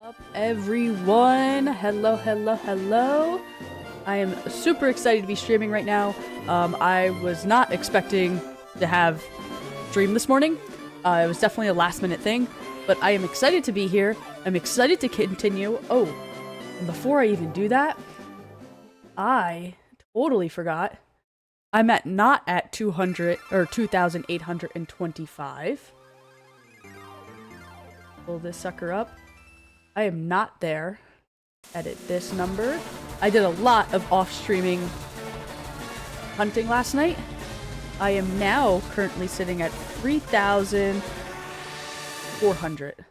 Up everyone, hello. I am super excited to be streaming right now. I was not expecting to have stream this morning. It was definitely a last minute thing, but I am excited to be here. I'm excited to continue. Oh, and before I even do that, I totally forgot. I'm not at 200 or 2,825. Pull this sucker up. I am not there. Edit this number. I did a lot of off-streaming hunting last night. I am now currently sitting at 3,400.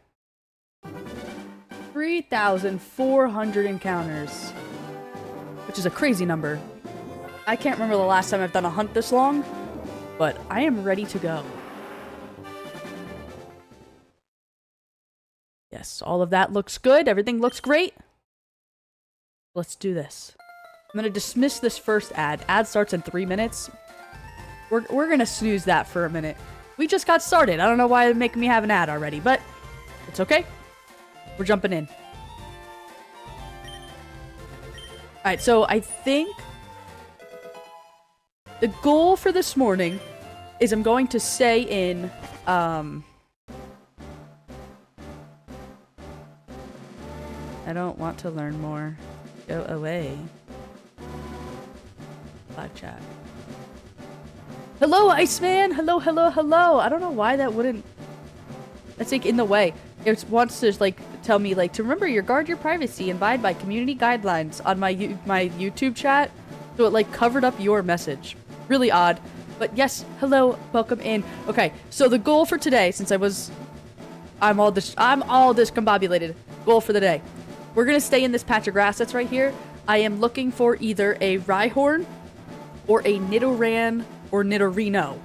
3,400 encounters. Which is a crazy number. I can't remember the last time I've done a hunt this long, but I am ready to go. Yes, all of that looks good. Everything looks great. Let's do this. I'm going to dismiss this first ad. Ad starts in 3 minutes. We're going to snooze that for a minute. We just got started. I don't know why they're making me have an ad already, but it's okay. We're jumping in. Alright, so I think the goal for this morning is I'm going to stay in, I don't want to learn more. Go away. Live chat. Hello, Iceman! Hello. I don't know why that wouldn't... That's, like, in the way. It wants to, like, tell me, like, to remember guard your privacy and abide by community guidelines on my YouTube chat. So it, like, covered up your message. Really odd. But yes, hello, welcome in. Okay, so the goal for today, since I'm all discombobulated. Goal for the day. We're gonna stay in this patch of grass that's right here. I am looking for either a Rhyhorn or a Nidoran or Nidorino.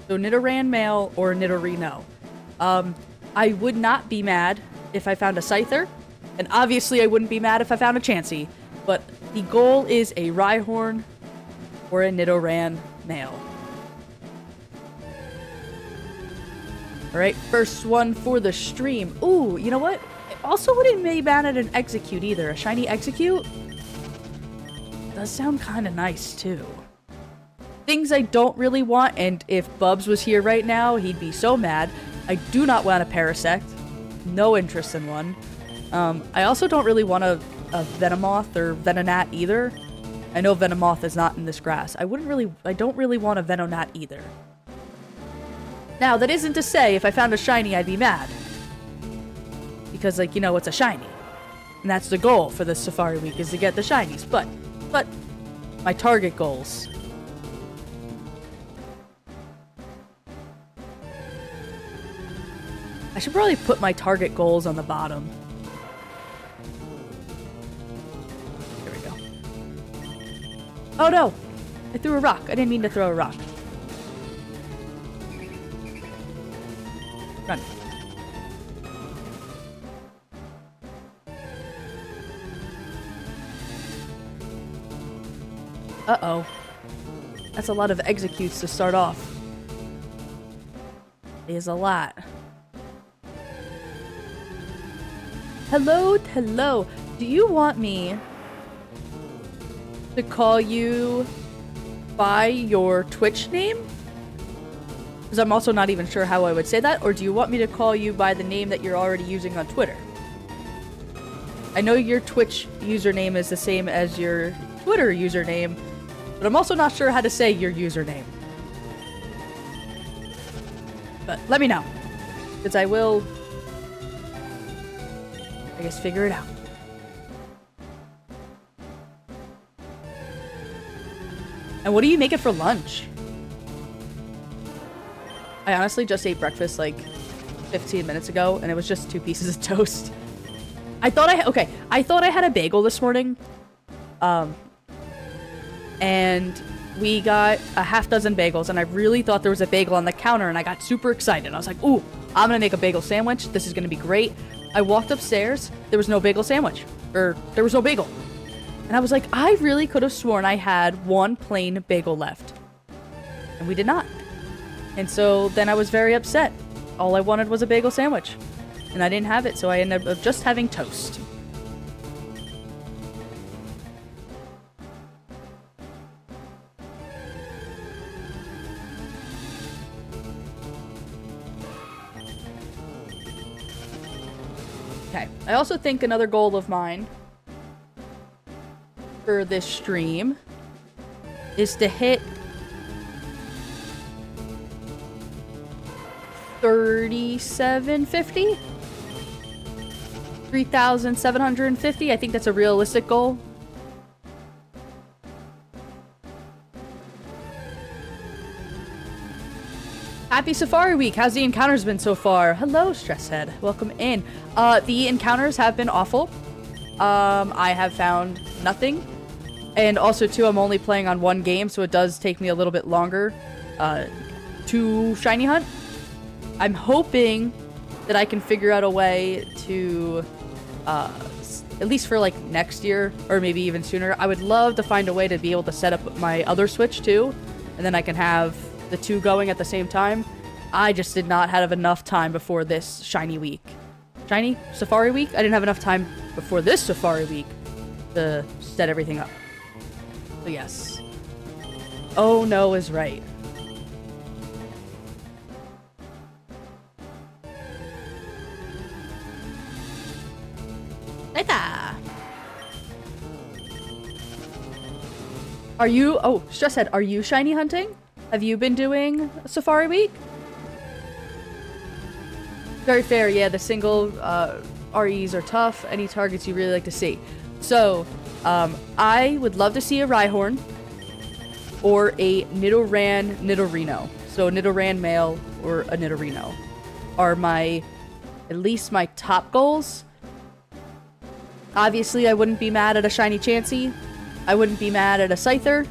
So Nidoran male or Nidorino. I would not be mad if I found a Scyther, and obviously I wouldn't be mad if I found a Chansey, but the goal is a Rhyhorn or a Nidoran male. Alright, first one for the stream. Ooh, you know what? Also wouldn't be mad at an Execute either. A shiny Execute does sound kind of nice too. Things I don't really want, and if Bubs was here right now, he'd be so mad. I do not want a Parasect. No interest in one. I also don't really want a Venomoth or Venonat either. I know Venomoth is not in this grass. I don't really want a Venonat either. Now, that isn't to say if I found a shiny, I'd be mad. Because, like, you know, it's a shiny. And that's the goal for this Safari Week, is to get the shinies. But, my target goals. I should probably put my target goals on the bottom. There we go. Oh no! I threw a rock. I didn't mean to throw a rock. Run. Uh-oh. That's a lot of Executes to start off. It is a lot. Hello. Do you want me to call you by your Twitch name? Because I'm also not even sure how I would say that. Or do you want me to call you by the name that you're already using on Twitter? I know your Twitch username is the same as your Twitter username, but I'm also not sure how to say your username. But let me know, because I will, I guess, figure it out. And what are you making for lunch? I honestly just ate breakfast like 15 minutes ago, and it was just 2 pieces of toast. I thought I had a bagel this morning. And we got a half dozen bagels, and I really thought there was a bagel on the counter, and I got super excited. I was like, ooh, I'm gonna make a bagel sandwich. This is gonna be great. I walked upstairs, there was no bagel sandwich. Or, there was no bagel. And I was like, I really could have sworn I had one plain bagel left. And we did not. And so then I was very upset. All I wanted was a bagel sandwich. and I didn't have it, so I ended up just having toast. Okay, I also think another goal of mine for this stream is to hit 3,750? 3,750? I think that's a realistic goal. Happy Safari Week! How's the encounters been so far? Hello, Stresshead. Welcome in. The encounters have been awful. I have found nothing. And also, too, I'm only playing on one game, so it does take me a little bit longer to shiny hunt. I'm hoping that I can figure out a way to, at least for like next year, or maybe even sooner, I would love to find a way to be able to set up my other Switch too, and then I can have the two going at the same time. I just did not have enough time before this shiny week. Shiny? Safari week? I didn't have enough time before this Safari week to set everything up. So yes. Oh no is right. Later. Are you, oh, Stresshead, are you shiny hunting? Have you been doing Safari Week? Very fair, yeah, the single REs are tough. Any targets you really like to see? So, I would love to see a Rhyhorn or a Nidoran Nidorino. So, Nidoran male or a Nidorino are my, at least my top goals. Obviously, I wouldn't be mad at a shiny Chansey. I wouldn't be mad at a Scyther.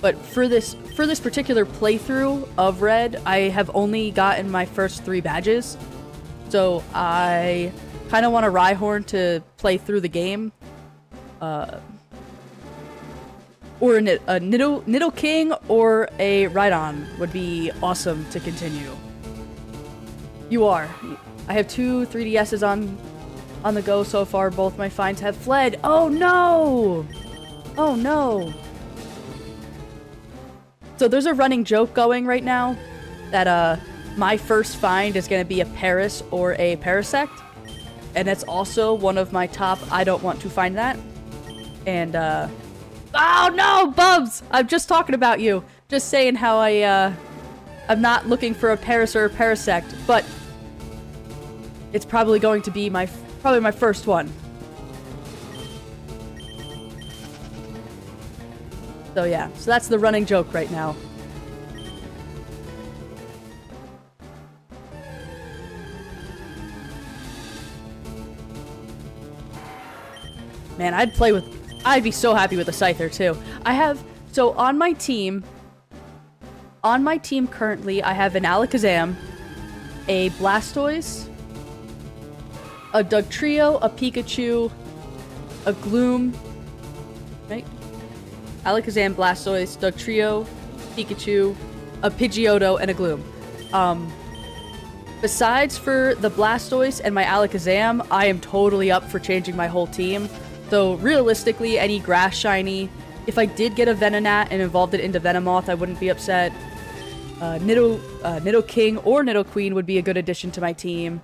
But for this particular playthrough of Red, I have only gotten my first 3 badges. So I kind of want a Rhyhorn to play through the game. Or a Nidoking or a Rhydon would be awesome to continue. You are. I have 2 3DSs on the go so far. Both my finds have fled. Oh no! Oh no! So there's a running joke going right now that my first find is going to be a Paris or a Parasect. And that's also one of my top, I don't want to find that. And, oh no, Bubs! I'm just talking about you. Just saying how I'm not looking for a Paris or a Parasect, but it's probably going to be probably my first one. So yeah, so that's the running joke right now. Man, I'd be so happy with the Scyther too. So on my team currently, I have an Alakazam, a Blastoise, a Dugtrio, a Pikachu, a Gloom, right? Alakazam, Blastoise, Dugtrio, Pikachu, a Pidgeotto, and a Gloom. Besides for the Blastoise and my Alakazam, I am totally up for changing my whole team. So realistically, any grass shiny, if I did get a Venonat and evolved it into Venomoth, I wouldn't be upset. Nidoking or Nidoqueen would be a good addition to my team.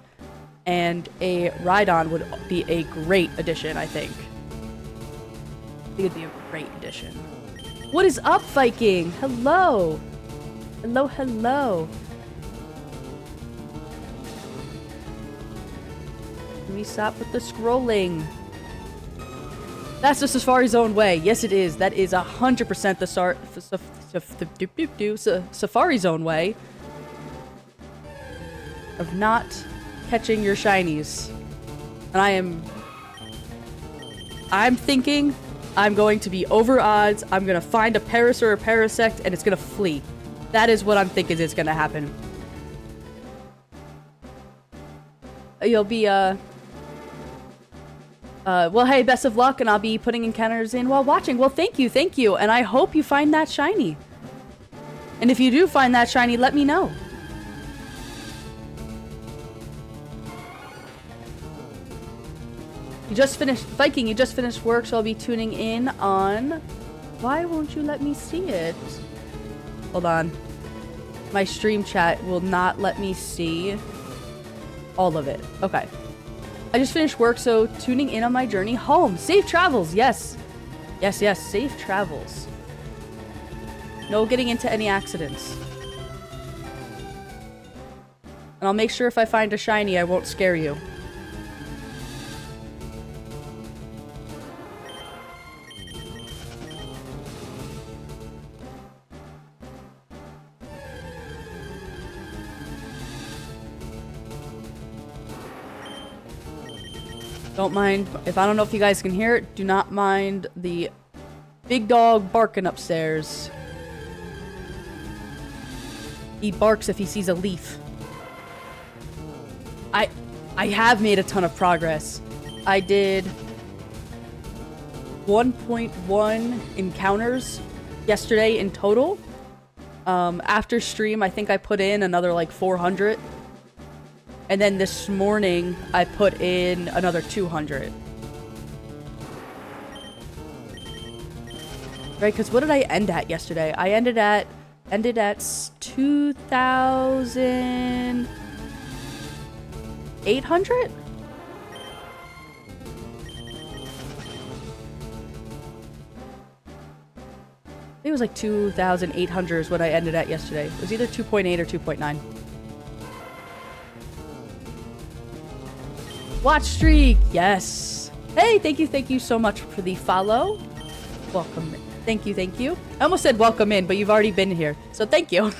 And a Rhydon would be a great addition, I think. I think it'd be a great addition. What is up, Viking? Hello. Hello, hello. Can we stop with the scrolling? That's the Safari Zone way. Yes, it is. That is 100% the Safari Zone way of not catching your shinies. And I'm thinking I'm going to be over odds. I'm going to find a Paris or a Parasect and it's going to flee. That is what I'm thinking is going to happen. You'll be, well, hey, best of luck, and I'll be putting encounters in while watching. Well, thank you, and I hope you find that shiny. And if you do find that shiny, let me know. You just finished, Viking, you just finished work, so I'll be tuning in on... Why won't you let me see it? Hold on. My stream chat will not let me see all of it. Okay. I just finished work, so tuning in on my journey home. Safe travels, yes. Yes, yes, safe travels. No getting into any accidents. And I'll make sure if I find a shiny, I won't scare you. Don't mind, if I don't know if you guys can hear it, do not mind the big dog barking upstairs. He barks if he sees a leaf. I have made a ton of progress. I did 1.1 encounters yesterday in total. After stream, I think I put in another like 400. And then this morning, I put in another 200. Right, because what did I end at yesterday? I ended at 2,800? It was like 2,800 is what I ended at yesterday. It was either 2.8 or 2.9. Watch streak, yes. Hey, thank you so much for the follow. Welcome. Thank you. I almost said welcome in, but you've already been here, so thank you.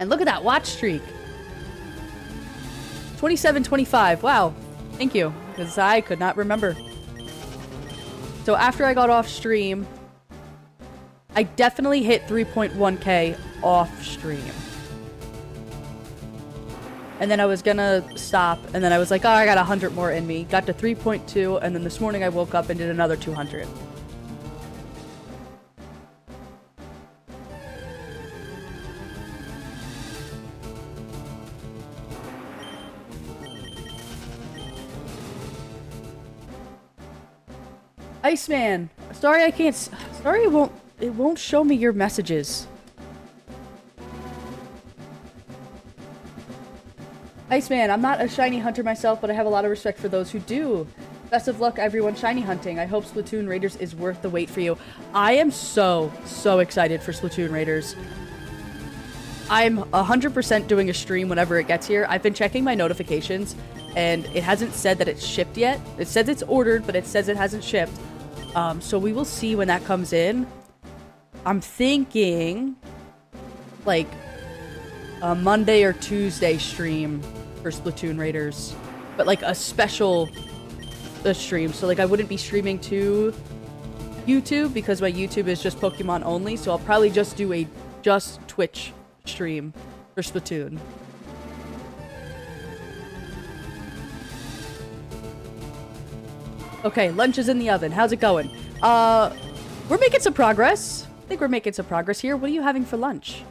And look at that watch streak. 2725. Wow. Thank you, because I could not remember. So after I got off stream, I definitely hit 3.1k off stream. And then I was gonna stop, and then I was like, oh, I got 100 more in me. Got to 3.2, and then this morning I woke up and did another 200. Iceman, sorry I can't. Sorry it won't show me your messages. Iceman, I'm not a shiny hunter myself, but I have a lot of respect for those who do. Best of luck, everyone, shiny hunting. I hope Splatoon Raiders is worth the wait for you. I am so excited for Splatoon Raiders. I'm 100% doing a stream whenever it gets here. I've been checking my notifications, and it hasn't said that it's shipped yet. It says it's ordered, but it says it hasn't shipped. So we will see when that comes in. I'm thinking, like, a Monday or Tuesday stream for Splatoon Raiders, but like a special stream. So like I wouldn't be streaming to YouTube because my YouTube is just Pokemon only. So I'll probably just do a Twitch stream for Splatoon. Okay, lunch is in the oven. How's it going? We're making some progress. I think we're making some progress here. What are you having for lunch?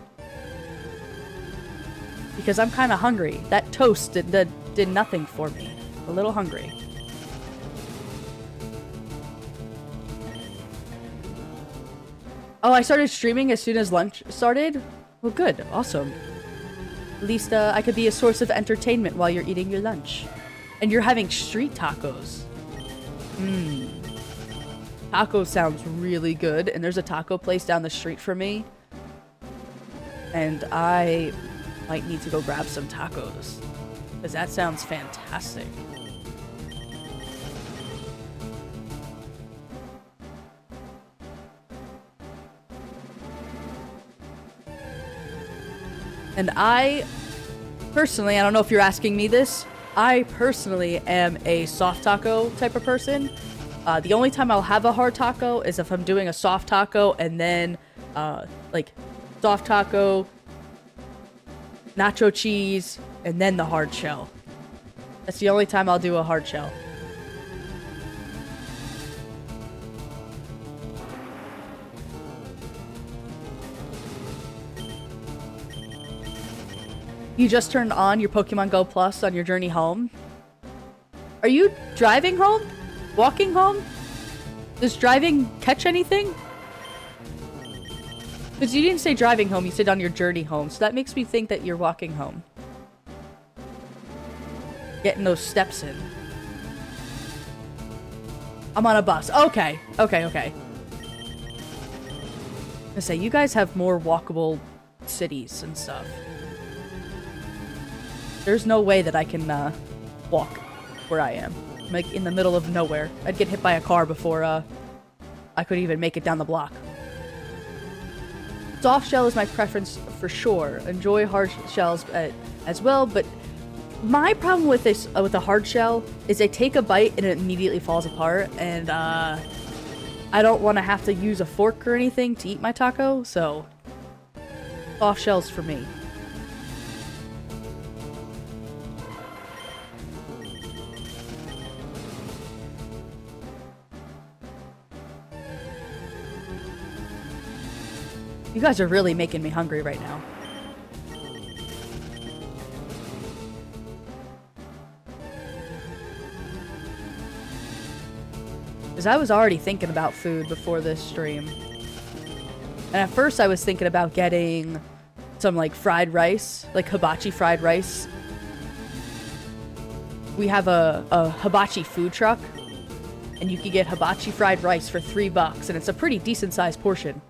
Because I'm kind of hungry. That toast did nothing for me. A little hungry. Oh, I started streaming as soon as lunch started? Well, good. Awesome. At least I could be a source of entertainment while you're eating your lunch. And you're having street tacos. Taco sounds really good. And there's a taco place down the street from me. And I might need to go grab some tacos, because that sounds fantastic. And I personally, I don't know if you're asking me this, I personally am a soft taco type of person. The only time I'll have a hard taco is if I'm doing a soft taco and then like soft taco, nacho cheese, and then the hard shell. That's the only time I'll do a hard shell. You just turned on your Pokemon Go Plus on your journey home? Are you driving home? Walking home? Does driving catch anything? Because you didn't say driving home, you said on your journey home, so that makes me think that you're walking home. Getting those steps in. I'm on a bus. Okay. Okay, okay. I say, you guys have more walkable cities and stuff. There's no way that I can walk where I am. I'm like in the middle of nowhere. I'd get hit by a car before I could even make it down the block. Soft shell is my preference for sure. Enjoy hard shells as well, but my problem with this with a hard shell is I take a bite and it immediately falls apart, and I don't want to have to use a fork or anything to eat my taco, so soft shells for me. You guys are really making me hungry right now. Because I was already thinking about food before this stream. And at first I was thinking about getting some like fried rice, like hibachi fried rice. We have a hibachi food truck, and you can get hibachi fried rice for $3, and it's a pretty decent sized portion.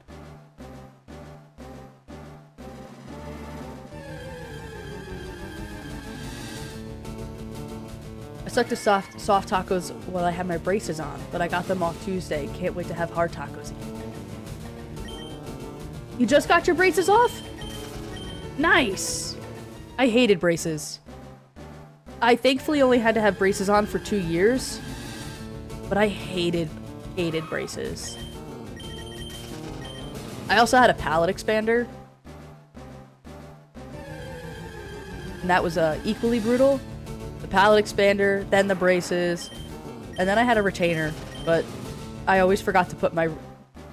I stuck to soft tacos while I had my braces on, but I got them off Tuesday. Can't wait to have hard tacos again. You just got your braces off? Nice! I hated braces. I thankfully only had to have braces on for 2 years, but I hated braces. I also had a palate expander, and that was equally brutal. The palate expander, then the braces, and then I had a retainer, but I always forgot to put my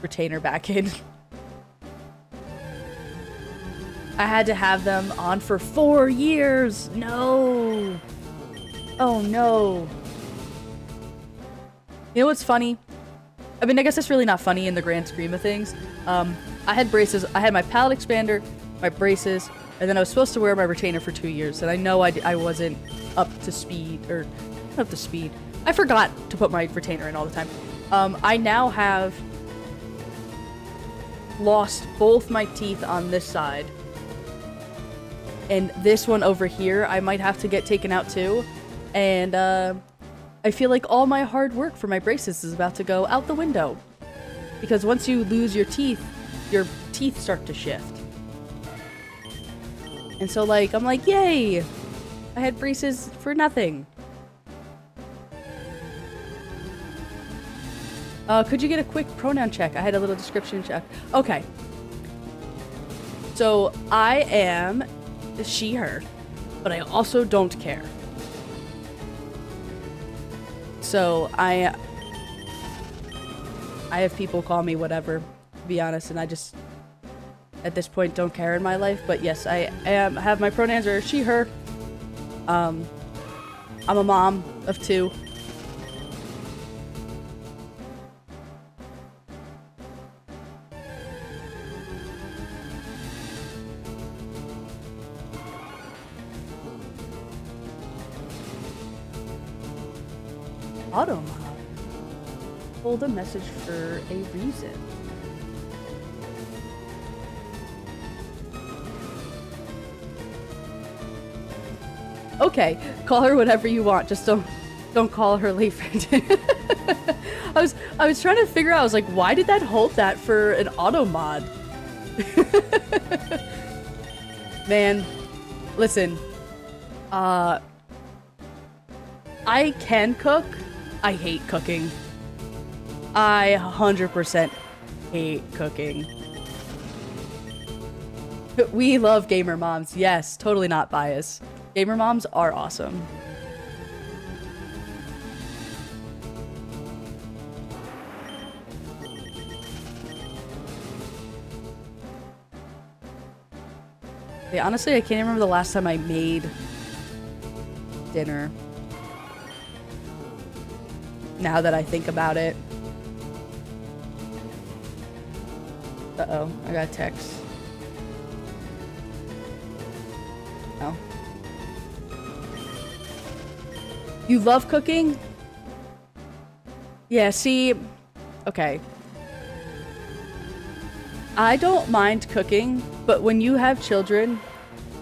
retainer back in. I had to have them on for 4 years! No! Oh no. You know what's funny? I mean, I guess it's really not funny in the grand scheme of things. I had braces, I had my palate expander, my braces, and then I was supposed to wear my retainer for 2 years, and I know I wasn't up to speed, or not up to speed. I forgot to put my retainer in all the time. I now have lost both my teeth on this side, and this one over here I might have to get taken out too, and I feel like all my hard work for my braces is about to go out the window, because once you lose your teeth start to shift. And so, like, I'm like, yay! I had braces for nothing. Could you get a quick pronoun check? I had a little description check. Okay. So, I am she, her, but I also don't care. So, I have people call me whatever, to be honest, and I just, at this point, don't care in my life. But yes, I have my pronouns are she, her. I'm a mom of 2. Automod. Hold a message for a reason. Okay, call her whatever you want. Just don't call her Leafred. I was trying to figure out. I was like, why did that hold that for an auto mod? Man, listen. I can cook. I hate cooking. I 100% hate cooking. We love gamer moms. Yes, totally not biased. Gamer moms are awesome. Okay, honestly, I can't remember the last time I made dinner. now that I think about it. Uh-oh, I got a text. Oh. You love cooking? Yeah, see, okay. I don't mind cooking, but when you have children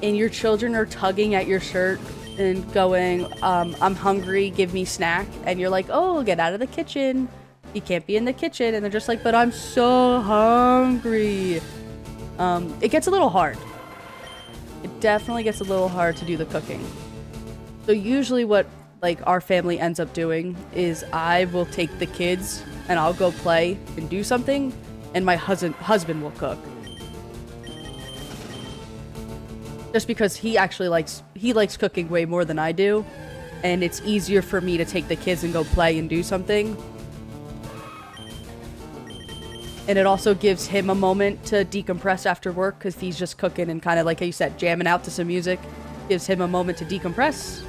and your children are tugging at your shirt and going, I'm hungry, give me snack, and you're like, oh, get out of the kitchen. You can't be in the kitchen, and they're just like, but I'm so hungry. It gets a little hard. It definitely gets a little hard to do the cooking. So usually what like our family ends up doing is I will take the kids and I'll go play and do something, and my husband will cook. Just because he actually likes cooking way more than I do, and it's easier for me to take the kids and go play and do something. And it also gives him a moment to decompress after work, because he's just cooking and kind of, like you said, jamming out to some music. Gives him a moment to decompress.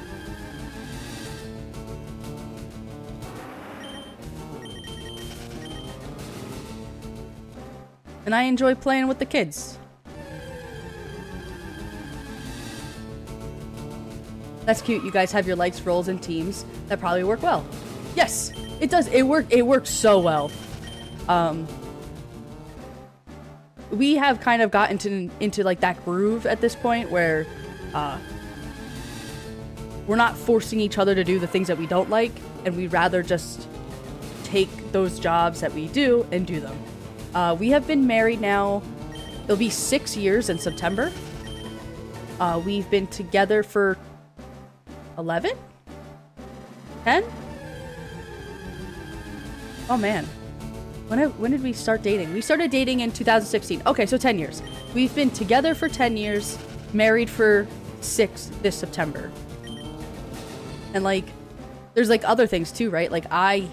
And I enjoy playing with the kids. That's cute. You guys have your likes, roles, and teams that probably work well. Yes, it does. It works so well. We have kind of gotten into like that groove at this point where we're not forcing each other to do the things that we don't like, and we'd rather just take those jobs that we do and do them. We have been married now, it'll be 6 years in September. We've been together for 11? 10? Oh man. When did we start dating? We started dating in 2016. Okay, so 10 years. We've been together for 10 years, married for 6 this September. And like, there's like other things too, right? Like I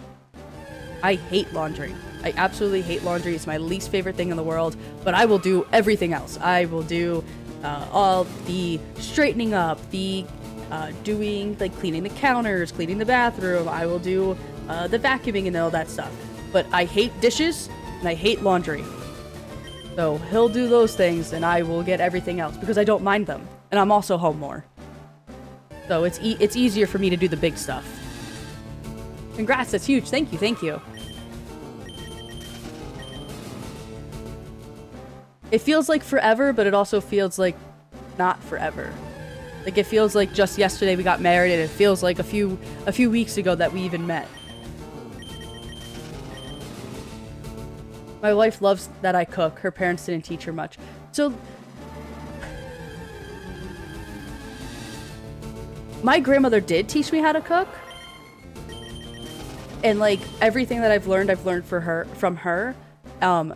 hate laundry. I absolutely hate laundry. It's my least favorite thing in the world, but I will do everything else. I will do all the straightening up, the doing, like cleaning the counters, cleaning the bathroom. I will do the vacuuming and all that stuff. But I hate dishes and I hate laundry. So he'll do those things and I will get everything else because I don't mind them. And I'm also home more. So it's easier for me to do the big stuff. Congrats, that's huge. Thank you, thank you. It feels like forever, but it also feels like not forever. Like it feels like just yesterday we got married, and it feels like a few weeks ago that we even met. My wife loves that I cook. Her parents didn't teach her much. So my grandmother did teach me how to cook. And like everything that I've learned from her.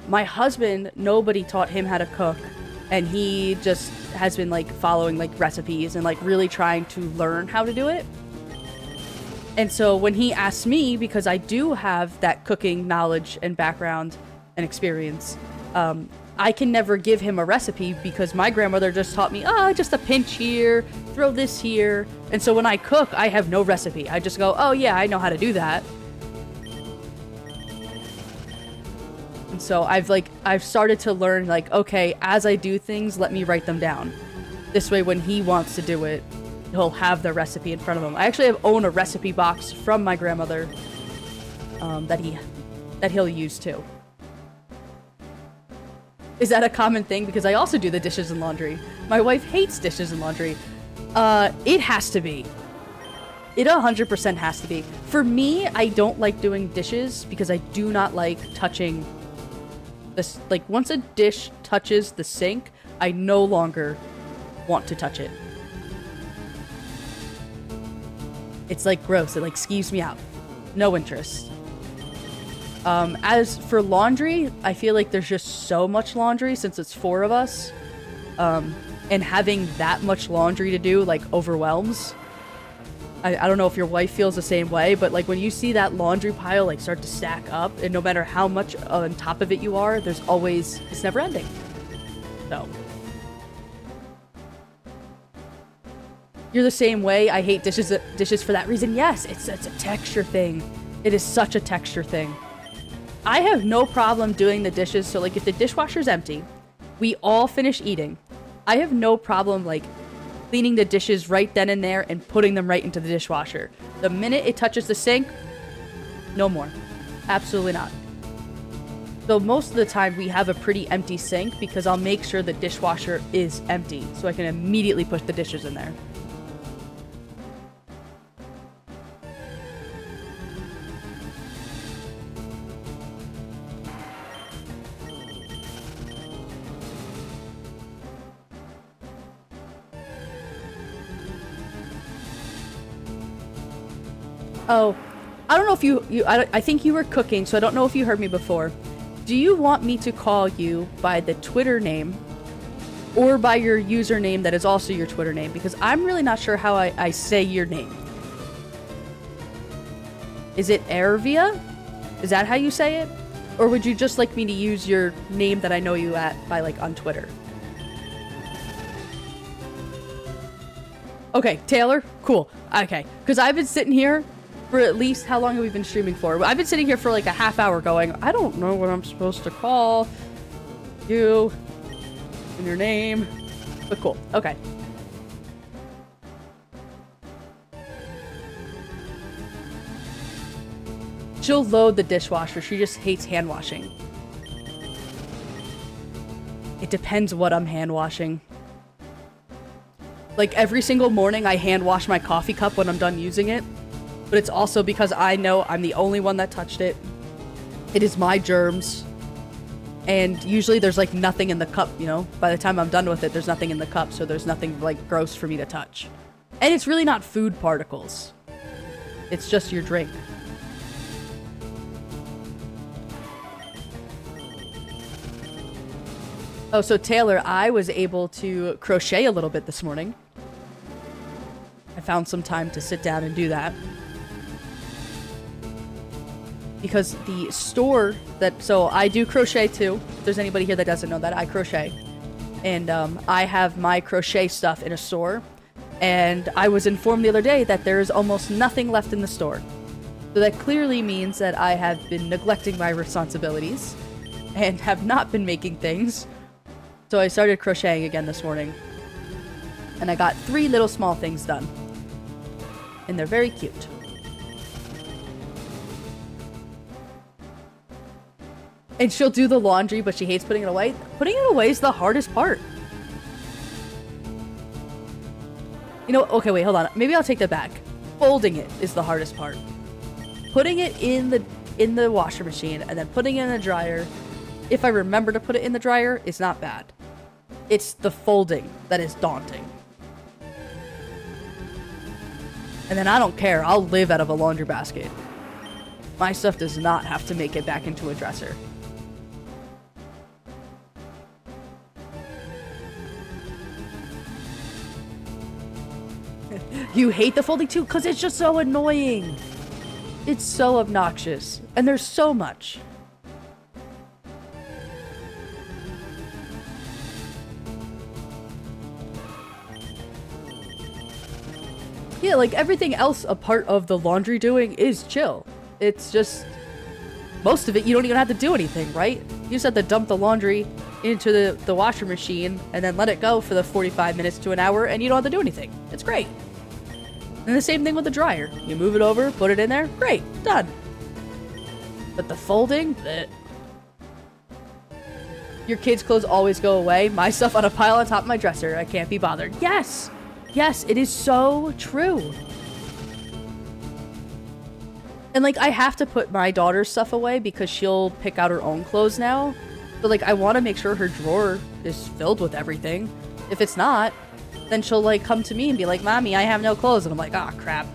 My husband, nobody taught him how to cook, and he just has been like following like recipes and like really trying to learn how to do it. And so when he asked me, because I do have that cooking knowledge and background and experience, I can never give him a recipe because my grandmother just taught me, just a pinch here, throw this here. And so when I cook, I have no recipe. I just go, oh yeah, I know how to do that. And so I've started to learn like, okay, as I do things, let me write them down. This way, when he wants to do it, he'll have the recipe in front of him. I actually own a recipe box from my grandmother that he'll use too. Is that a common thing? Because I also do the dishes and laundry. My wife hates dishes and laundry. It has to be. It 100% has to be. For me, I don't like doing dishes because I do not like touching this. Like, once a dish touches the sink, I no longer want to touch it. It's like gross. It like skeeves me out. No interest. As for laundry, I feel like there's just so much laundry since it's 4 of us. And having that much laundry to do like overwhelms. I don't know if your wife feels the same way, but like when you see that laundry pile like start to stack up, and no matter how much on top of it you are, there's always, it's never ending. So you're the same way. I hate dishes for that reason. Yes, it's a texture thing. It is such a texture thing. I have no problem doing the dishes. So like if the dishwasher's empty, we all finish eating. I have no problem like cleaning the dishes right then and there and putting them right into the dishwasher. The minute it touches the sink, no more. Absolutely not. So most of the time we have a pretty empty sink because I'll make sure the dishwasher is empty so I can immediately put the dishes in there. Oh, I don't know if I think you were cooking, so I don't know if you heard me before. Do you want me to call you by the Twitter name or by your username that is also your Twitter name? Because I'm really not sure how I say your name. Is it Ervia? Is that how you say it? Or would you just like me to use your name that I know you at by like on Twitter? Okay, Taylor? Cool. Okay, because I've been sitting here for at least, how long have we been streaming for? I've been sitting here for like a half hour going, I don't know what I'm supposed to call you and your name, but cool. Okay. She'll load the dishwasher. She just hates hand washing. It depends what I'm hand washing. Like every single morning I hand wash my coffee cup when I'm done using it. But it's also because I know I'm the only one that touched it. It is my germs. And usually there's like nothing in the cup, you know? By the time I'm done with it, there's nothing in the cup, so there's nothing like gross for me to touch. And it's really not food particles. It's just your drink. Oh, so Taylor, I was able to crochet a little bit this morning. I found some time to sit down and do that. Because the store that, so I do crochet too. If there's anybody here that doesn't know that, I crochet. And I have my crochet stuff in a store. And I was informed the other day that there is almost nothing left in the store. So that clearly means that I have been neglecting my responsibilities and have not been making things. So I started crocheting again this morning. And I got 3 little small things done. And they're very cute. And she'll do the laundry, but she hates putting it away. Putting it away is the hardest part. You know, okay, wait, hold on. Maybe I'll take that back. Folding it is the hardest part. Putting it in the washer machine and then putting it in the dryer, if I remember to put it in the dryer, is not bad. It's the folding that is daunting. And then I don't care. I'll live out of a laundry basket. My stuff does not have to make it back into a dresser. You hate the folding too? Because it's just so annoying. It's so obnoxious. And there's so much. Yeah, like everything else a part of the laundry doing is chill. It's just, most of it, you don't even have to do anything, right? You just have to dump the laundry into the washer machine and then let it go for the 45 minutes to an hour and you don't have to do anything. It's great. And the same thing with the dryer. You move it over, put it in there, great, done. But the folding, bleh. Your kids' clothes always go away. My stuff on a pile on top of my dresser. I can't be bothered. Yes! Yes, it is so true. And like, I have to put my daughter's stuff away because she'll pick out her own clothes now. But like, I want to make sure her drawer is filled with everything. If it's not, then she'll like come to me and be like, Mommy, I have no clothes. And I'm like, ah, crap.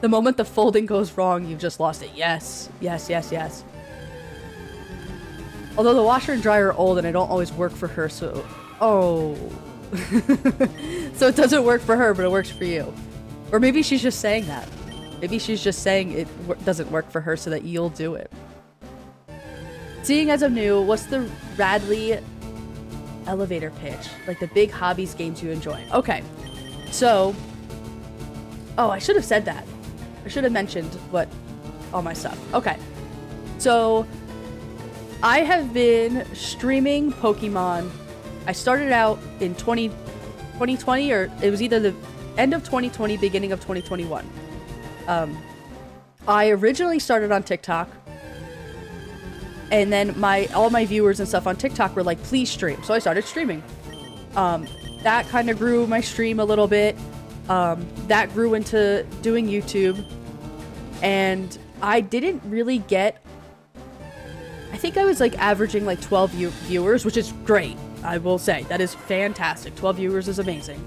The moment the folding goes wrong, you've just lost it. Yes, yes, yes, yes. Although the washer and dryer are old and I don't always work for her, so... Oh. So it doesn't work for her, but it works for you. Or maybe she's just saying that. Maybe she's just saying it doesn't work for her so that you'll do it. Seeing as I'm new, what's the Radley elevator pitch? Like the big hobbies games you enjoy. Okay. So... Oh, I should have said that. I should have mentioned what all my stuff. Okay. So I have been streaming Pokemon. I started out in 2020, or it was either the end of 2020, beginning of 2021. I originally started on TikTok, and then all my viewers and stuff on TikTok were like, please stream. So I started streaming. That kind of grew my stream a little bit. That grew into doing YouTube, and I didn't really get, I think I was like averaging like 12 viewers, which is great. I will say that is fantastic. 12 viewers is amazing.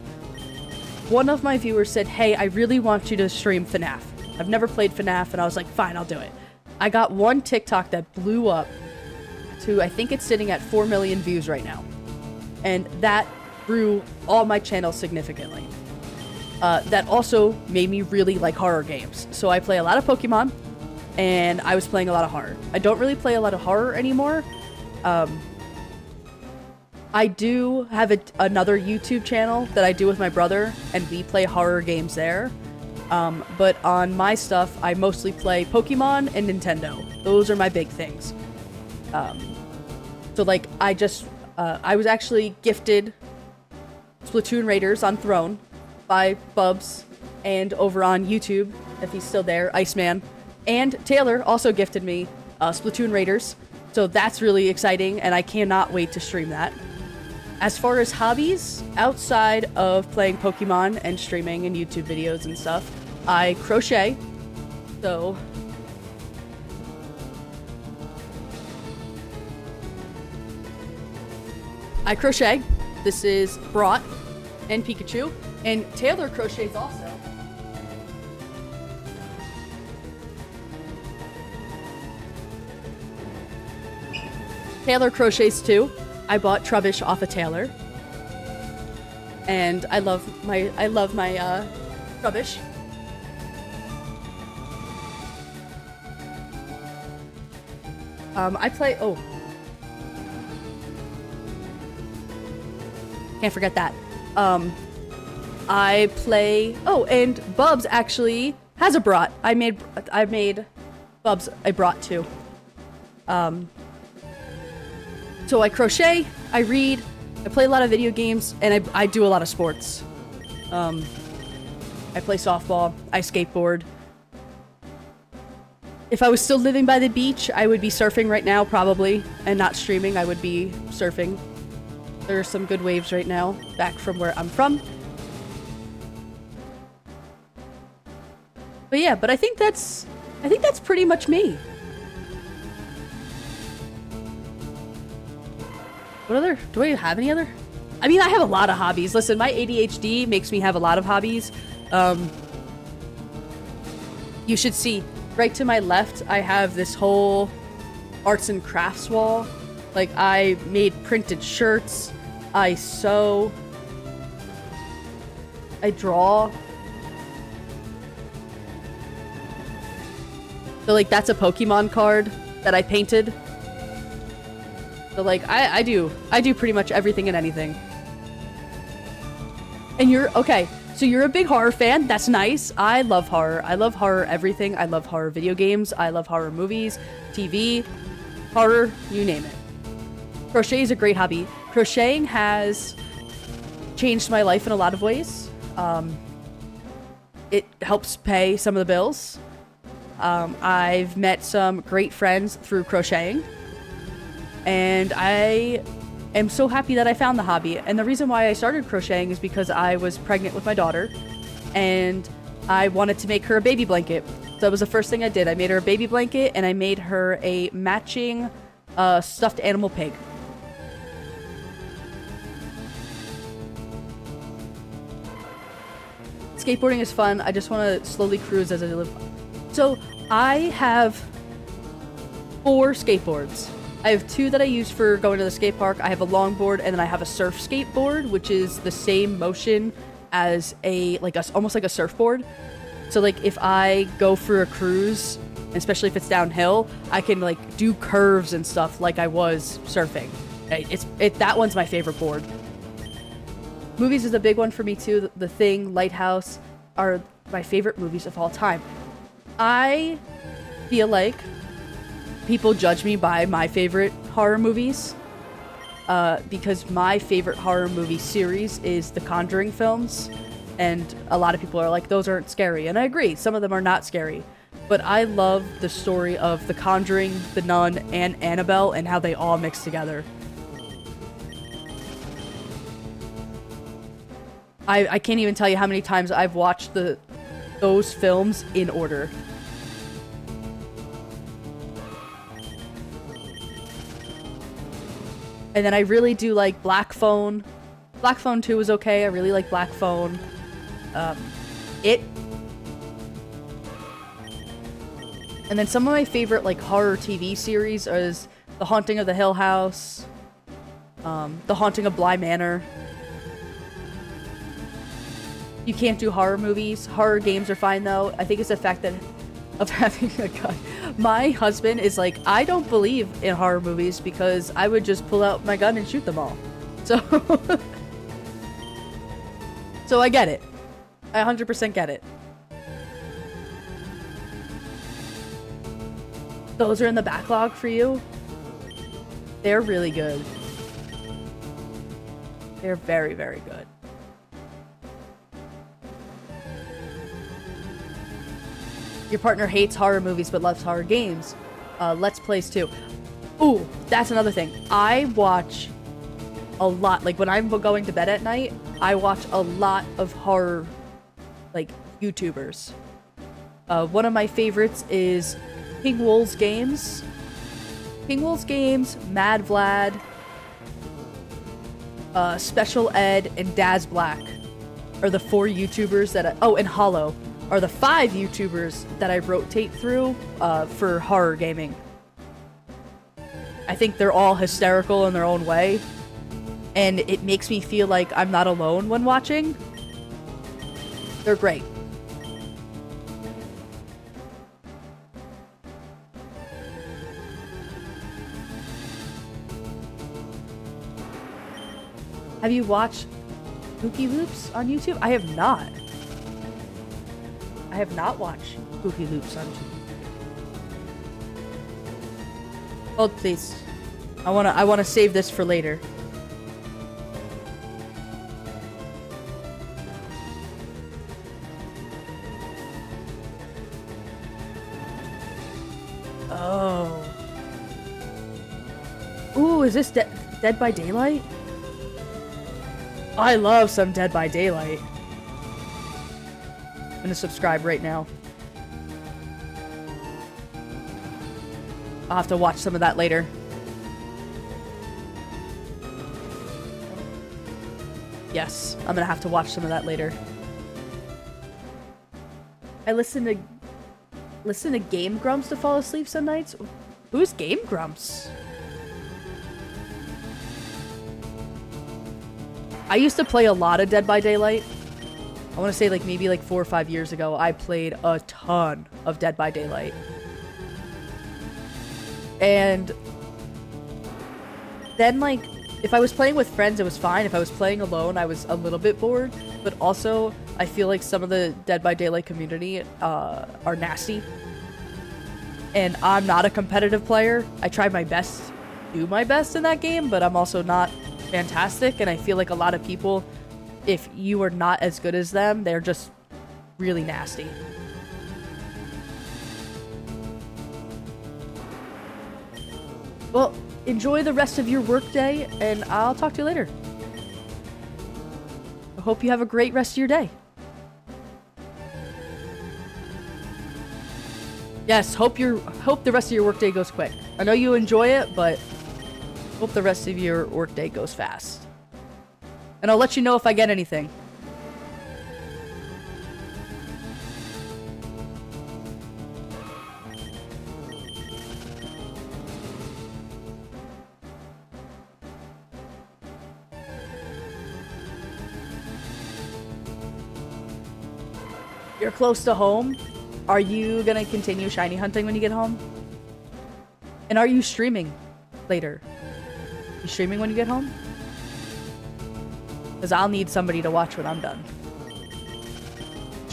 One of my viewers said, hey, I really want you to stream FNAF. I've never played FNAF, and I was like, fine, I'll do it. I got one TikTok that blew up to, I think it's sitting at 4 million views right now. And that grew all my channels significantly. That also made me really like horror games. So I play a lot of Pokemon, and I was playing a lot of horror. I don't really play a lot of horror anymore. I do have another YouTube channel that I do with my brother, and we play horror games there. But on my stuff, I mostly play Pokemon and Nintendo. Those are my big things. So like, I was actually gifted Splatoon Raiders on Throne by Bubs, and over on YouTube, if he's still there, Iceman. And Taylor also gifted me Splatoon Raiders. So that's really exciting, and I cannot wait to stream that. As far as hobbies, outside of playing Pokemon and streaming and YouTube videos and stuff, I crochet. So I crochet. This is Brought and Pikachu. And Taylor crochets also. Taylor crochets too. I bought Trubbish off of Taylor. And I love my Trubbish. I play, can't forget that. I play, and Bubs actually has a brat. I made Bubs a brat too. So I crochet, I read, I play a lot of video games, and I do a lot of sports. I play softball, I skateboard. If I was still living by the beach, I would be surfing right now, probably, and not streaming. I would be surfing. There are some good waves right now, back from where I'm from. But yeah, I think that's pretty much me. What other, do I have any other? I mean, I have a lot of hobbies. Listen, my ADHD makes me have a lot of hobbies. You should see, right to my left, I have this whole arts and crafts wall. Like, I made printed shirts, I sew, I draw. So like, that's a Pokemon card that I painted. So like, I do pretty much everything and anything. And okay, so you're a big horror fan. That's nice. I love horror. I love horror everything. I love horror video games. I love horror movies, TV, horror, you name it. Crochet is a great hobby. Crocheting has changed my life in a lot of ways. It helps pay some of the bills. I've met some great friends through crocheting. And I am so happy that I found the hobby. And the reason why I started crocheting is because I was pregnant with my daughter, and I wanted to make her a baby blanket. So that was the first thing I did. I made her a baby blanket, and I made her a matching stuffed animal pig. Skateboarding is fun. I just want to slowly cruise as I live. So I have 4 skateboards. I have 2 that I use for going to the skate park. I have a longboard, and then I have a surf skateboard, which is the same motion as almost like a surfboard. So like, if I go for a cruise, especially if it's downhill, I can like do curves and stuff like I was surfing. That one's my favorite board. Movies is a big one for me too. The Thing, Lighthouse are my favorite movies of all time. I feel like people judge me by my favorite horror movies. Because my favorite horror movie series is the Conjuring films. And a lot of people are like, those aren't scary. And I agree, some of them are not scary. But I love the story of The Conjuring, The Nun, and Annabelle, and how they all mix together. I can't even tell you how many times I've watched those films in order. And then I really do like Black Phone. Black Phone 2 was okay. I really like Black Phone. It. And then some of my favorite like horror TV series is The Haunting of the Hill House, The Haunting of Bly Manor. You can't do horror movies. Horror games are fine though. I think it's the fact that of having a gun. My husband is like, I don't believe in horror movies because I would just pull out my gun and shoot them all. So, so I get it. I 100% get it. Those are in the backlog for you. They're really good. They're very, very good. Your partner hates horror movies but loves horror games. Let's Plays too. Ooh, that's another thing. I watch a lot. Like when I'm going to bed at night, I watch a lot of horror, like YouTubers. One of my favorites is King Wool's Games. King Wool's Games, Mad Vlad, Special Ed, and Daz Black are the 4 YouTubers that and Hollow are the 5 YouTubers that I rotate through for horror gaming. I think they're all hysterical in their own way, and it makes me feel like I'm not alone when watching. They're great. Have you watched Spooky Loops on YouTube? I have not. I have not watched Spooky Loops on YouTube. Hold, please. I wanna save this for later. Oh. Ooh, is this Dead by Daylight? I love some Dead by Daylight. I'm gonna subscribe right now. I'll have to watch some of that later. Yes, I'm gonna have to watch some of that later. I listen to Game Grumps to fall asleep some nights. Who's Game Grumps? I used to play a lot of Dead by Daylight. I want to say like maybe like 4 or 5 years ago, I played a ton of Dead by Daylight. And then like, if I was playing with friends, it was fine. If I was playing alone, I was a little bit bored. But also, I feel like some of the Dead by Daylight community are nasty. And I'm not a competitive player. I try my best, do my best in that game, but I'm also not fantastic. And I feel like a lot of people, if you are not as good as them, they're just really nasty. Well, enjoy the rest of your workday, and I'll talk to you later. I hope you have a great rest of your day. Yes, hope the rest of your workday goes quick. I know you enjoy it, but hope the rest of your workday goes fast. And I'll let you know if I get anything. You're close to home. Are you gonna continue shiny hunting when you get home? And are you streaming later? You streaming when you get home? Because I'll need somebody to watch when I'm done.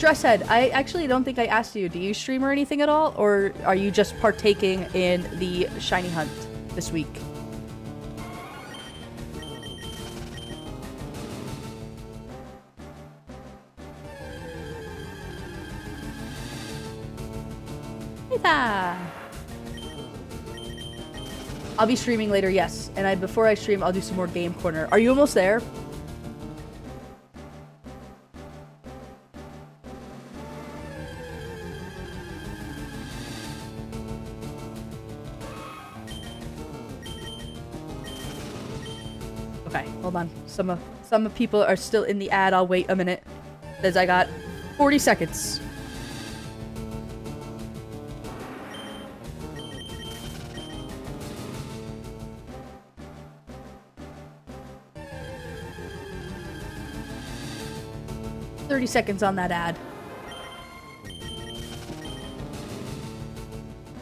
Stresshead, I actually don't think I asked you. Do you stream or anything at all? Or are you just partaking in the shiny hunt this week? I'll be streaming later, yes. And before I stream, I'll do some more Game Corner. Are you almost there? Okay, hold on. Some people are still in the ad. I'll wait a minute. Says I got 40 seconds. Seconds on that ad.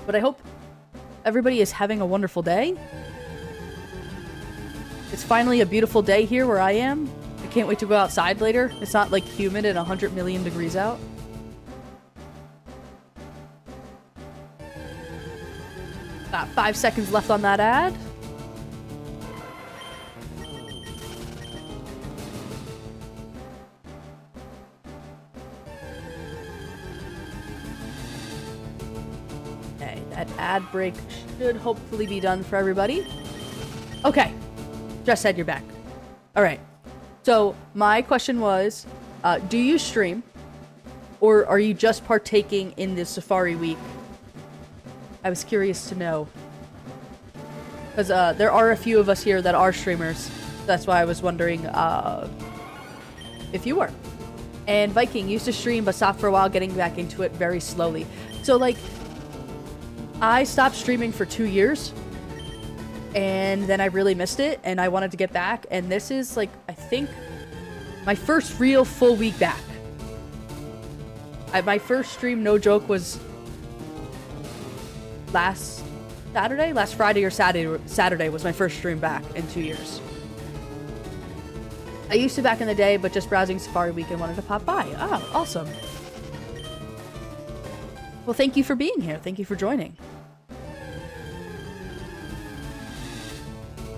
But I hope everybody is having a wonderful day. It's finally a beautiful day here where I am. I can't wait to go outside later. It's not like humid and 100 million degrees out. Got 5 seconds left on that ad. Ad break should hopefully be done for everybody. Okay. Just said you're back. All right. So my question was, do you stream or are you just partaking in this Safari Week? I was curious to know. Because there are a few of us here that are streamers. That's why I was wondering if you were. And Viking used to stream but stopped for a while, getting back into it very slowly. So like, I stopped streaming for 2 years, and then I really missed it, and I wanted to get back, and this is, like, I think, my first real full week back. My first stream, no joke, was last Saturday? Last Friday or Saturday was my first stream back in 2 years. I used to back in the day, but just browsing Safari Week and wanted to pop by. Oh, awesome. Well, thank you for being here. Thank you for joining.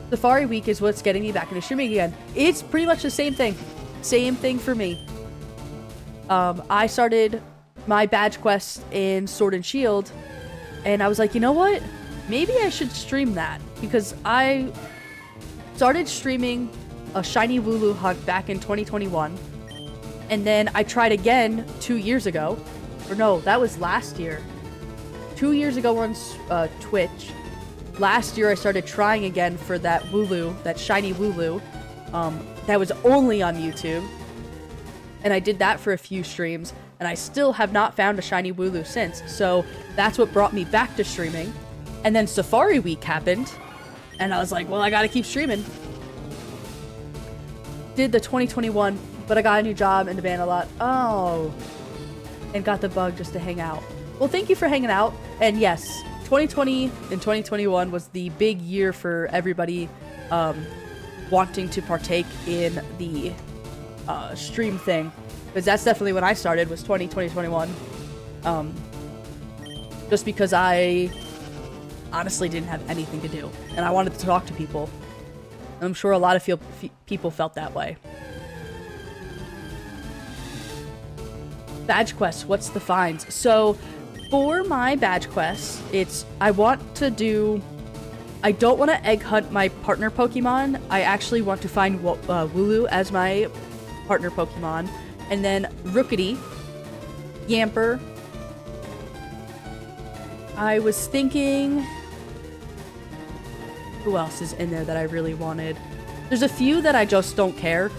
Safari Week is what's getting me back into streaming again. It's pretty much the same thing. Same thing for me. I started my badge quest in Sword and Shield, and I was like, you know what? Maybe I should stream that, because I started streaming a shiny Wooloo hunt back in 2021, and then I tried again 2 years ago. Or no, that was last year. 2 years ago on Twitch. Last year I started trying again for that Wooloo, that shiny Wooloo. That was only on YouTube. And I did that for a few streams. And I still have not found a shiny Wooloo since. So that's what brought me back to streaming. And then Safari Week happened. And I was like, well, I gotta keep streaming. Did the 2021, but I got a new job and banned a lot. Oh. And got the bug just to hang out. Well, thank you for hanging out. And yes, 2020 and 2021 was the big year for everybody wanting to partake in the stream thing. Because that's definitely when I started, was 2021. Just because I honestly didn't have anything to do. And I wanted to talk to people. And I'm sure a lot of people felt that way. Badge quests, what's the finds? So, for my badge quests, I don't want to egg hunt my partner Pokemon. I actually want to find Wooloo as my partner Pokemon. And then Rookity, Yamper. I was thinking, who else is in there that I really wanted? There's a few that I just don't care.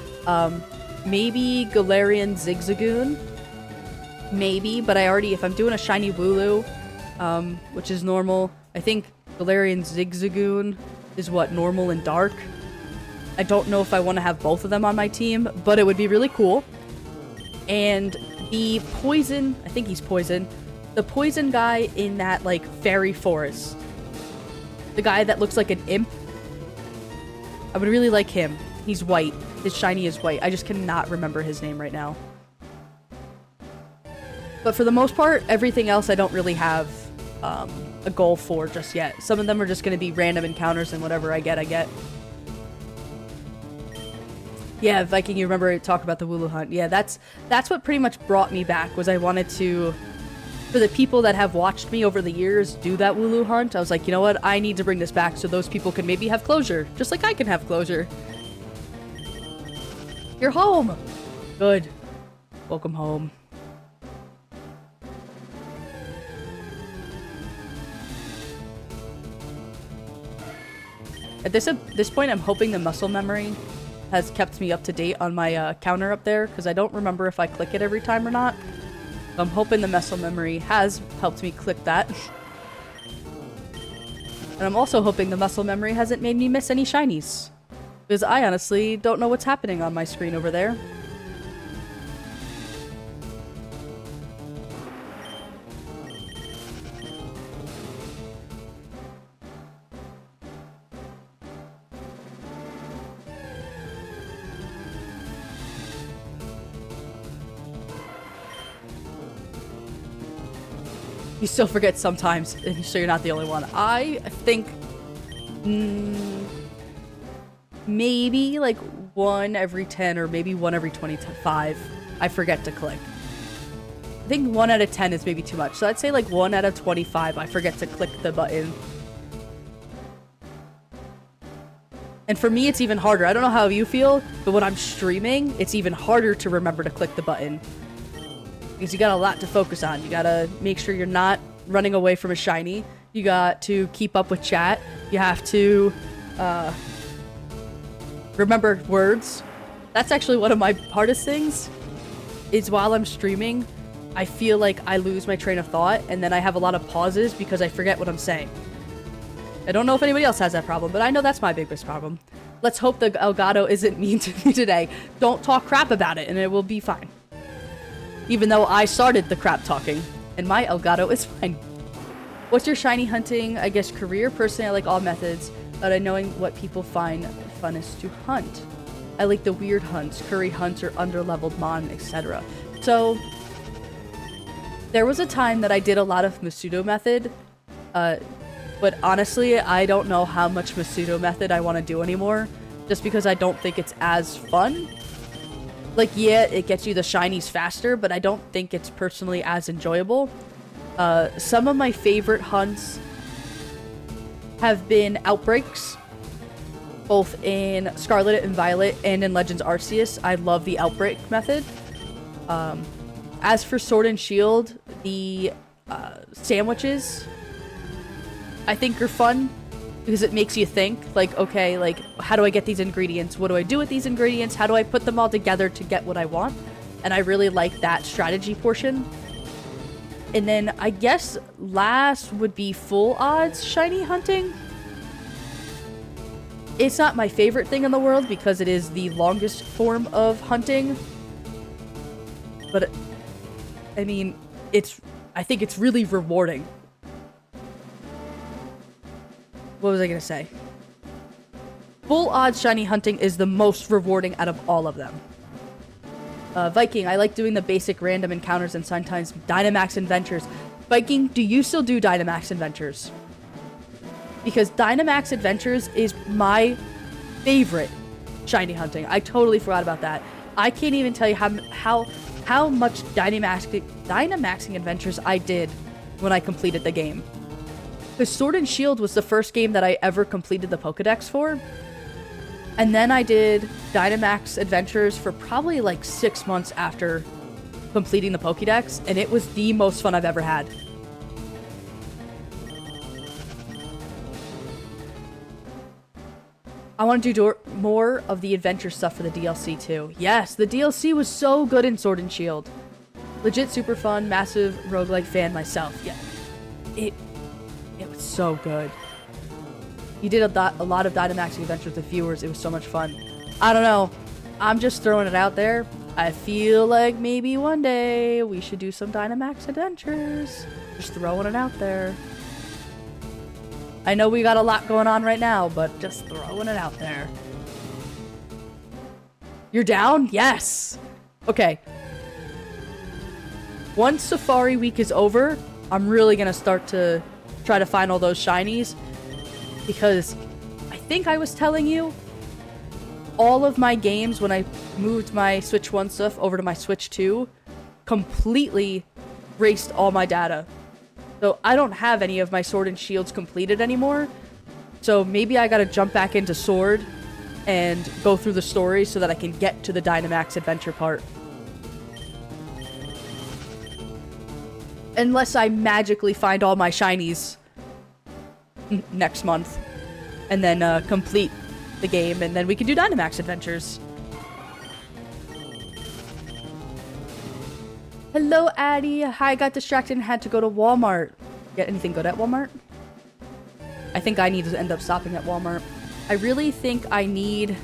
Maybe Galarian Zigzagoon. Maybe, but if I'm doing a shiny Wooloo, which is normal, I think Galarian Zigzagoon is what, normal and dark? I don't know if I want to have both of them on my team, but it would be really cool. And the poison, I think he's poison, the poison guy in that, like, fairy forest. The guy that looks like an imp. I would really like him. He's white. His shiny is white. I just cannot remember his name right now. But for the most part, everything else I don't really have a goal for just yet. Some of them are just going to be random encounters, and whatever I get, I get. Yeah, Viking, you remember talk about the Wooloo hunt. Yeah, that's what pretty much brought me back, was I wanted to, for the people that have watched me over the years do that Wooloo hunt, I was like, you know what, I need to bring this back so those people can maybe have closure, just like I can have closure. You're home! Good. Welcome home. At this point, I'm hoping the muscle memory has kept me up to date on my counter up there, because I don't remember if I click it every time or not. So I'm hoping the muscle memory has helped me click that. And I'm also hoping the muscle memory hasn't made me miss any shinies, because I honestly don't know what's happening on my screen over there. You still forget sometimes, so you're not the only one. I think maybe like 1 every 10 or maybe 1 every 25 I forget to click. I think 1 out of 10 is maybe too much, so I'd say like 1 out of 25 I forget to click the button. And for me, it's even harder. I don't know how you feel, but when I'm streaming, it's even harder to remember to click the button. Because you got a lot to focus on. You gotta make sure you're not running away from a shiny. You got to keep up with chat. You have to remember words. That's actually one of my hardest things, is while I'm streaming, I feel like I lose my train of thought, and then I have a lot of pauses because I forget what I'm saying. I don't know if anybody else has that problem, but I know that's my biggest problem. Let's hope the Elgato isn't mean to me today. Don't talk crap about it, and it will be fine. Even though I started the crap talking, and my Elgato is fine. What's your shiny hunting, I guess, career? Personally, I like all methods, but I knowing what people find funnest to hunt. I like the weird hunts, curry hunts, or underleveled mon, etc. So, there was a time that I did a lot of Masudo method, but honestly, I don't know how much Masudo method I want to do anymore, just because I don't think it's as fun. Like, yeah, it gets you the shinies faster, but I don't think it's personally as enjoyable. Some of my favorite hunts have been Outbreaks, both in Scarlet and Violet and in Legends Arceus. I love the Outbreak method. As for Sword and Shield, the sandwiches, I think are fun, because it makes you think, like, okay, like, how do I get these ingredients? What do I do with these ingredients? How do I put them all together to get what I want? And I really like that strategy portion. And then I guess last would be full odds shiny hunting. It's not my favorite thing in the world because it is the longest form of hunting. But, I mean, I think it's really rewarding. What was I gonna say? Full odds shiny hunting is the most rewarding out of all of them. Viking, I like doing the basic random encounters and sometimes Dynamax Adventures. Viking, do you still do Dynamax Adventures? Because Dynamax Adventures is my favorite shiny hunting. I totally forgot about that. I can't even tell you how much Dynamaxing Adventures I did when I completed the game. Because Sword and Shield was the first game that I ever completed the Pokedex for. And then I did Dynamax Adventures for probably like 6 months after completing the Pokedex. And it was the most fun I've ever had. I want to do more of the adventure stuff for the DLC too. Yes, the DLC was so good in Sword and Shield. Legit super fun, massive roguelike fan myself. Yeah, it was so good. You did a lot of Dynamaxing Adventures with viewers. It was so much fun. I don't know. I'm just throwing it out there. I feel like maybe one day we should do some Dynamax Adventures. Just throwing it out there. I know we got a lot going on right now, but just throwing it out there. You're down? Yes! Okay. Once Safari Week is over, I'm really gonna start to try to find all those shinies, because I think I was telling you, all of my games when I moved my Switch 1 stuff over to my Switch 2 completely erased all my data. So I don't have any of my Sword and Shields completed anymore. So maybe I gotta jump back into Sword and go through the story so that I can get to the Dynamax adventure part. Unless I magically find all my shinies next month. And then complete the game, and then we can do Dynamax adventures. Hello, Addie. Hi, I got distracted and had to go to Walmart. Get anything good at Walmart? I think I need to end up stopping at Walmart. I really think I need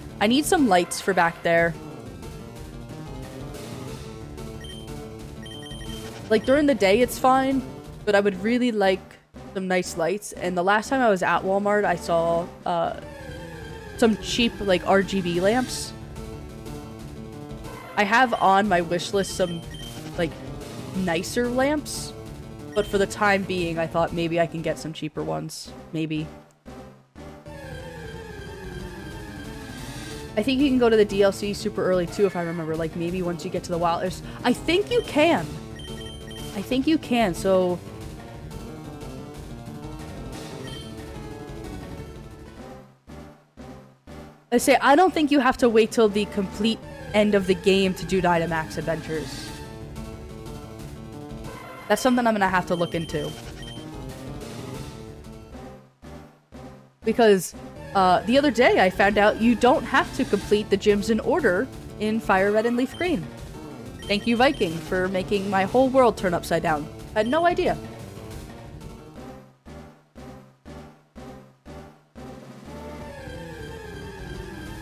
some lights for back there. Like, during the day, it's fine, but I would really like some nice lights. And the last time I was at Walmart, I saw some cheap, like, RGB lamps. I have on my wish list some, like, nicer lamps, but for the time being, I thought maybe I can get some cheaper ones. Maybe. I think you can go to the DLC super early, too, if I remember. Like, maybe once you get to the wild... I think you can. I think you can, so... I say, I don't think you have to wait till the complete end of the game to do Dynamax adventures. That's something I'm gonna have to look into. Because, the other day I found out you don't have to complete the gyms in order in Fire Red and Leaf Green. Thank you, Viking, for making my whole world turn upside down. I had no idea.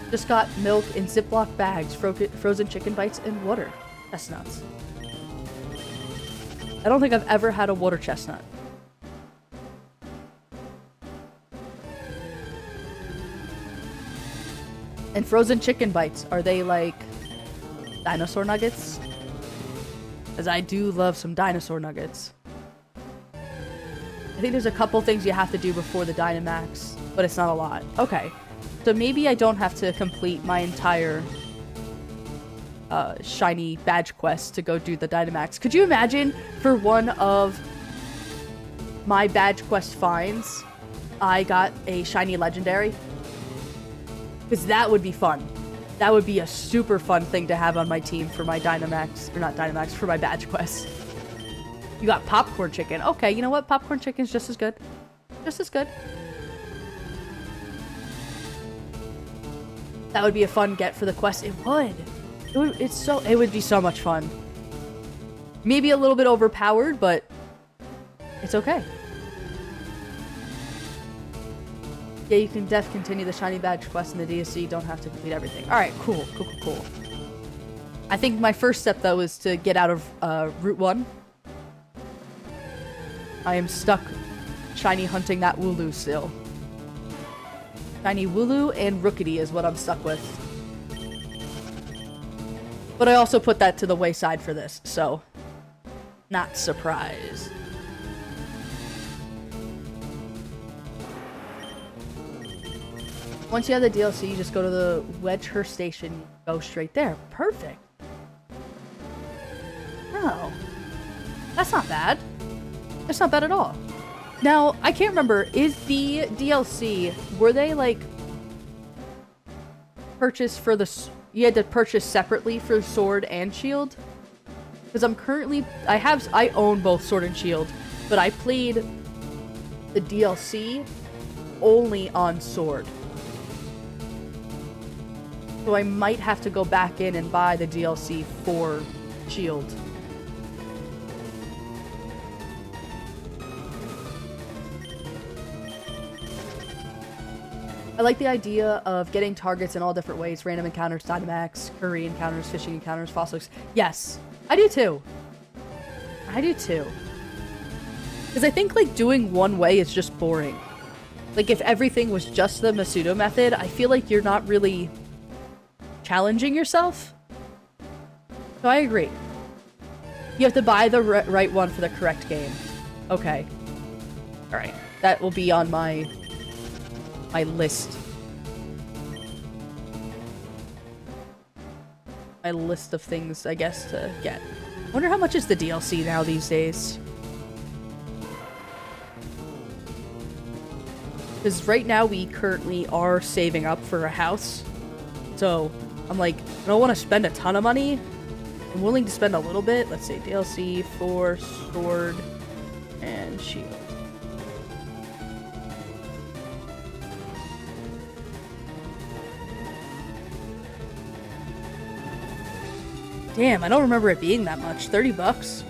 Just got milk in Ziploc bags, frozen chicken bites, and water. Chestnuts. I don't think I've ever had a water chestnut. And frozen chicken bites, are they like dinosaur nuggets? Because I do love some dinosaur nuggets. I think there's a couple things you have to do before the Dynamax, but it's not a lot. Okay. So maybe I don't have to complete my entire shiny badge quest to go do the Dynamax. Could you imagine for one of my badge quest finds, I got a shiny legendary? Because that would be fun. That would be a super fun thing to have on my team for my Dynamax, or not Dynamax, for my badge quest. You got popcorn chicken. Okay, you know what? Popcorn chicken's just as good. Just as good. That would be a fun get for the quest. It would. It would be so much fun. Maybe a little bit overpowered, but it's okay. Yeah, you can continue the shiny badge quest in the DSC. You don't have to complete everything. Alright, cool. Cool. I think my first step, though, is to get out of Route 1. I am stuck shiny hunting that Wooloo still. Shiny Wooloo and Rookity is what I'm stuck with. But I also put that to the wayside for this, so... not surprised. Once you have the DLC, you just go to the Wedgehurst station, go straight there. Perfect. Oh. That's not bad. That's not bad at all. Now, I can't remember, is the DLC, were they, like, purchased for the... you had to purchase separately for Sword and Shield? Because I'm currently... I own both Sword and Shield, but I played the DLC only on Sword. So I might have to go back in and buy the DLC for Shield. I like the idea of getting targets in all different ways. Random encounters, Dynamax, curry encounters, fishing encounters, fossils. Yes, I do too. I do too. Because I think, like, doing one way is just boring. Like, if everything was just the Masudo method, I feel like you're not really challenging yourself. So I agree. You have to buy the right one for the correct game. Okay. Alright. That will be on my list. My list of things, I guess, to get. I wonder how much is the DLC now these days. Because right now we currently are saving up for a house. So I'm like, I don't want to spend a ton of money. I'm willing to spend a little bit. Let's say DLC for sword and shield. Damn, I don't remember it being that much. 30 bucks?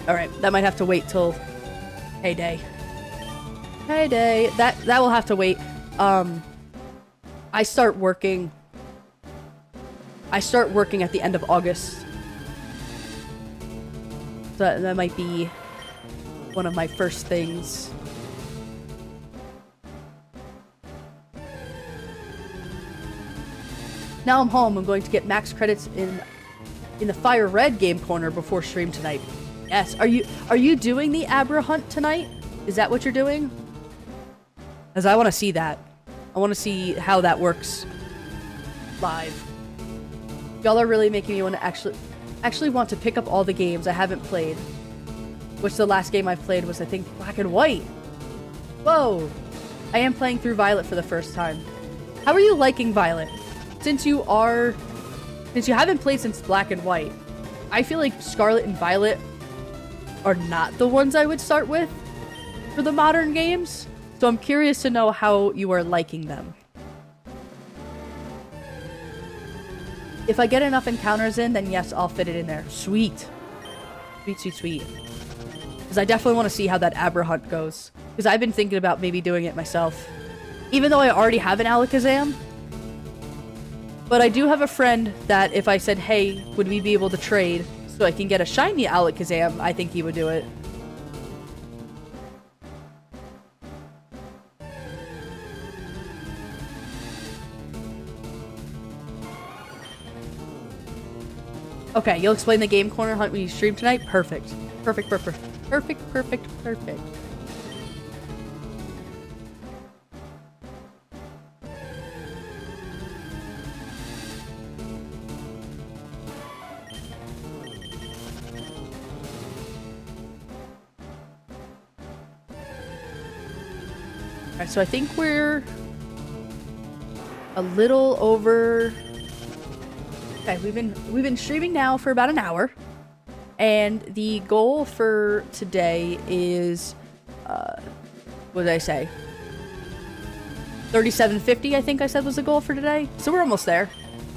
Alright, that might have to wait till payday. Payday. That will have to wait. I start working at the end of August. So that might be one of my first things. Now I'm home. I'm going to get max credits in the FireRed game corner before stream tonight. Yes. Are you doing the Abra hunt tonight? Is that what you're doing? Because I want to see that. I want to see how that works live. Y'all are really making me want to actually want to pick up all the games I haven't played. Which the last game I've played was, I think, Black and White. Whoa! I am playing through Violet for the first time. How are you liking Violet? Since you haven't played since Black and White, I feel like Scarlet and Violet are not the ones I would start with for the modern games. So I'm curious to know how you are liking them. If I get enough encounters in, then yes, I'll fit it in there. Sweet. Sweet, sweet, sweet. Because I definitely want to see how that Abra hunt goes. Because I've been thinking about maybe doing it myself. Even though I already have an Alakazam. But I do have a friend that if I said, hey, would we be able to trade so I can get a shiny Alakazam, I think he would do it. Okay, you'll explain the game corner hunt when you stream tonight? Perfect. Perfect, perfect, perfect, perfect, perfect. Alright, so I think we're a little over... Okay, we've been streaming now for about an hour, and the goal for today is, what did I say? 3750, I think I said was the goal for today. So we're almost there.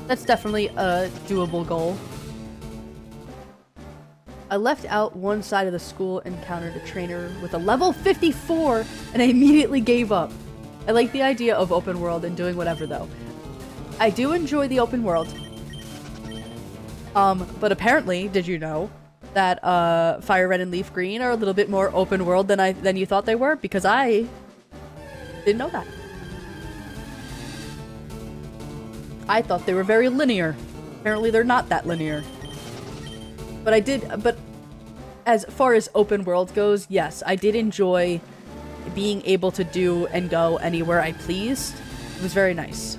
That's definitely a doable goal. I left out one side of the school, encountered a trainer with a level 54, and I immediately gave up. I like the idea of open world and doing whatever, though. I do enjoy the open world. But apparently, did you know that FireRed and Leaf Green are a little bit more open world than you thought they were? Because I didn't know that. I thought they were very linear. Apparently, they're not that linear. But as far as open world goes, yes, I did enjoy being able to do and go anywhere I pleased. It was very nice.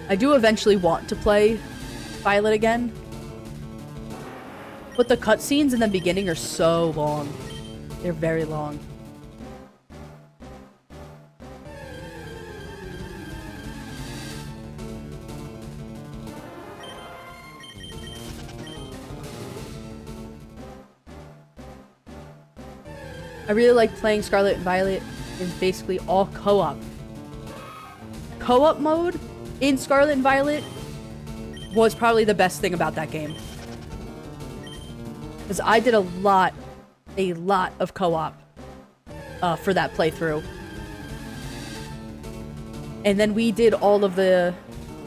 I do eventually want to play Violet again. But the cutscenes in the beginning are so long. They're very long. I really like playing Scarlet and Violet in basically all co-op. Co-op mode in Scarlet and Violet was probably the best thing about that game. Because I did a lot of co-op for that playthrough. And then we did all of the...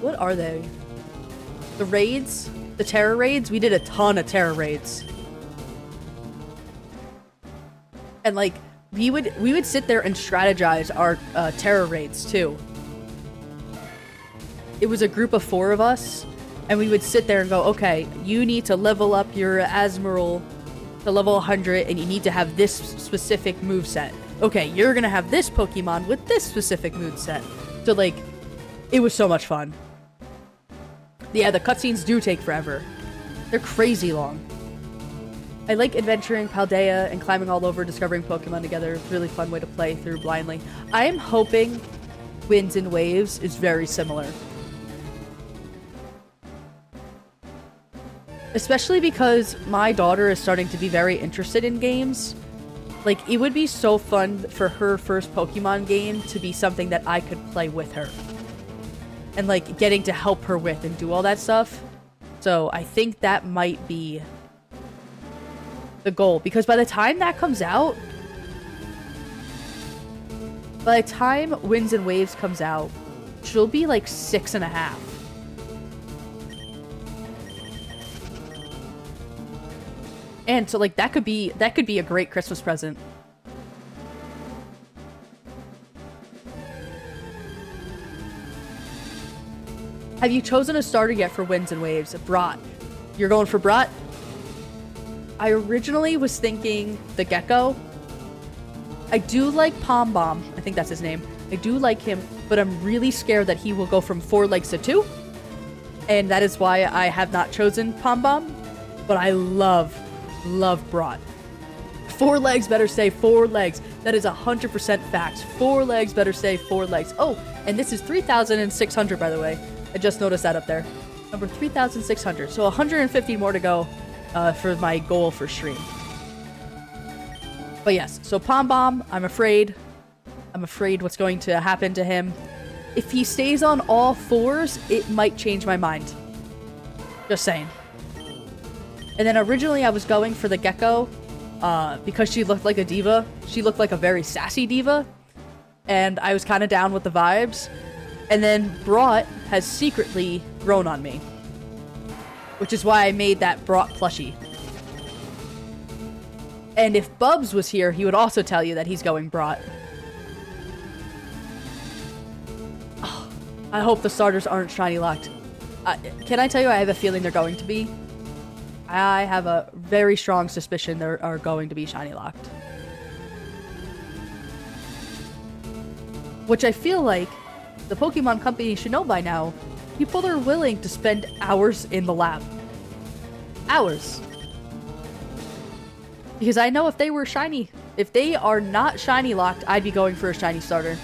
What are they? The raids? The terror raids? We did a ton of terror raids. And like, we would sit there and strategize our terror raids too. It was a group of 4 of us, and we would sit there and go, okay, you need to level up your Azumarill to level 100, and you need to have this specific moveset. Okay, you're gonna have this Pokemon with this specific moveset. So, like, it was so much fun. Yeah, the cutscenes do take forever. They're crazy long. I like adventuring Paldea and climbing all over, discovering Pokemon together. It's a really fun way to play through blindly. I am hoping Winds and Waves is very similar. Especially because my daughter is starting to be very interested in games. Like, it would be so fun for her first Pokemon game to be something that I could play with her. And, like, getting to help her with and do all that stuff. So, I think that might be the goal. Because by the time that comes out... By the time Winds and Waves comes out, she'll be, like, 6.5. And so, like, that could be a great Christmas present. Have you chosen a starter yet for Winds and Waves? Brat. You're going for Brat? I originally was thinking the Gecko. I do like Pom Bomb. I think that's his name. I do like him, but I'm really scared that he will go from 4 legs to 2. And that is why I have not chosen Pom Bomb. But I love Brat. 4 legs better stay 4 legs. That is 100% facts. 4 legs better stay 4 legs. Oh, and this is 3,600, by the way. I just noticed that up there. Number 3,600. So 150 more to go for my goal for stream. But yes, so Pom Bomb, I'm afraid what's going to happen to him. If he stays on all 4s, it might change my mind. Just saying. And then originally I was going for the Gecko because she looked like a diva. She looked like a very sassy diva. And I was kind of down with the vibes. And then Brat has secretly grown on me. Which is why I made that Brat plushie. And if Bubs was here, he would also tell you that he's going Brat. Oh, I hope the starters aren't shiny locked. Can I tell you I have a feeling they're going to be? I have a very strong suspicion they are going to be shiny locked. Which I feel like the Pokemon Company should know by now. People are willing to spend hours in the lab. Hours. Because I know if they were shiny, if they are not shiny locked, I'd be going for a shiny starter.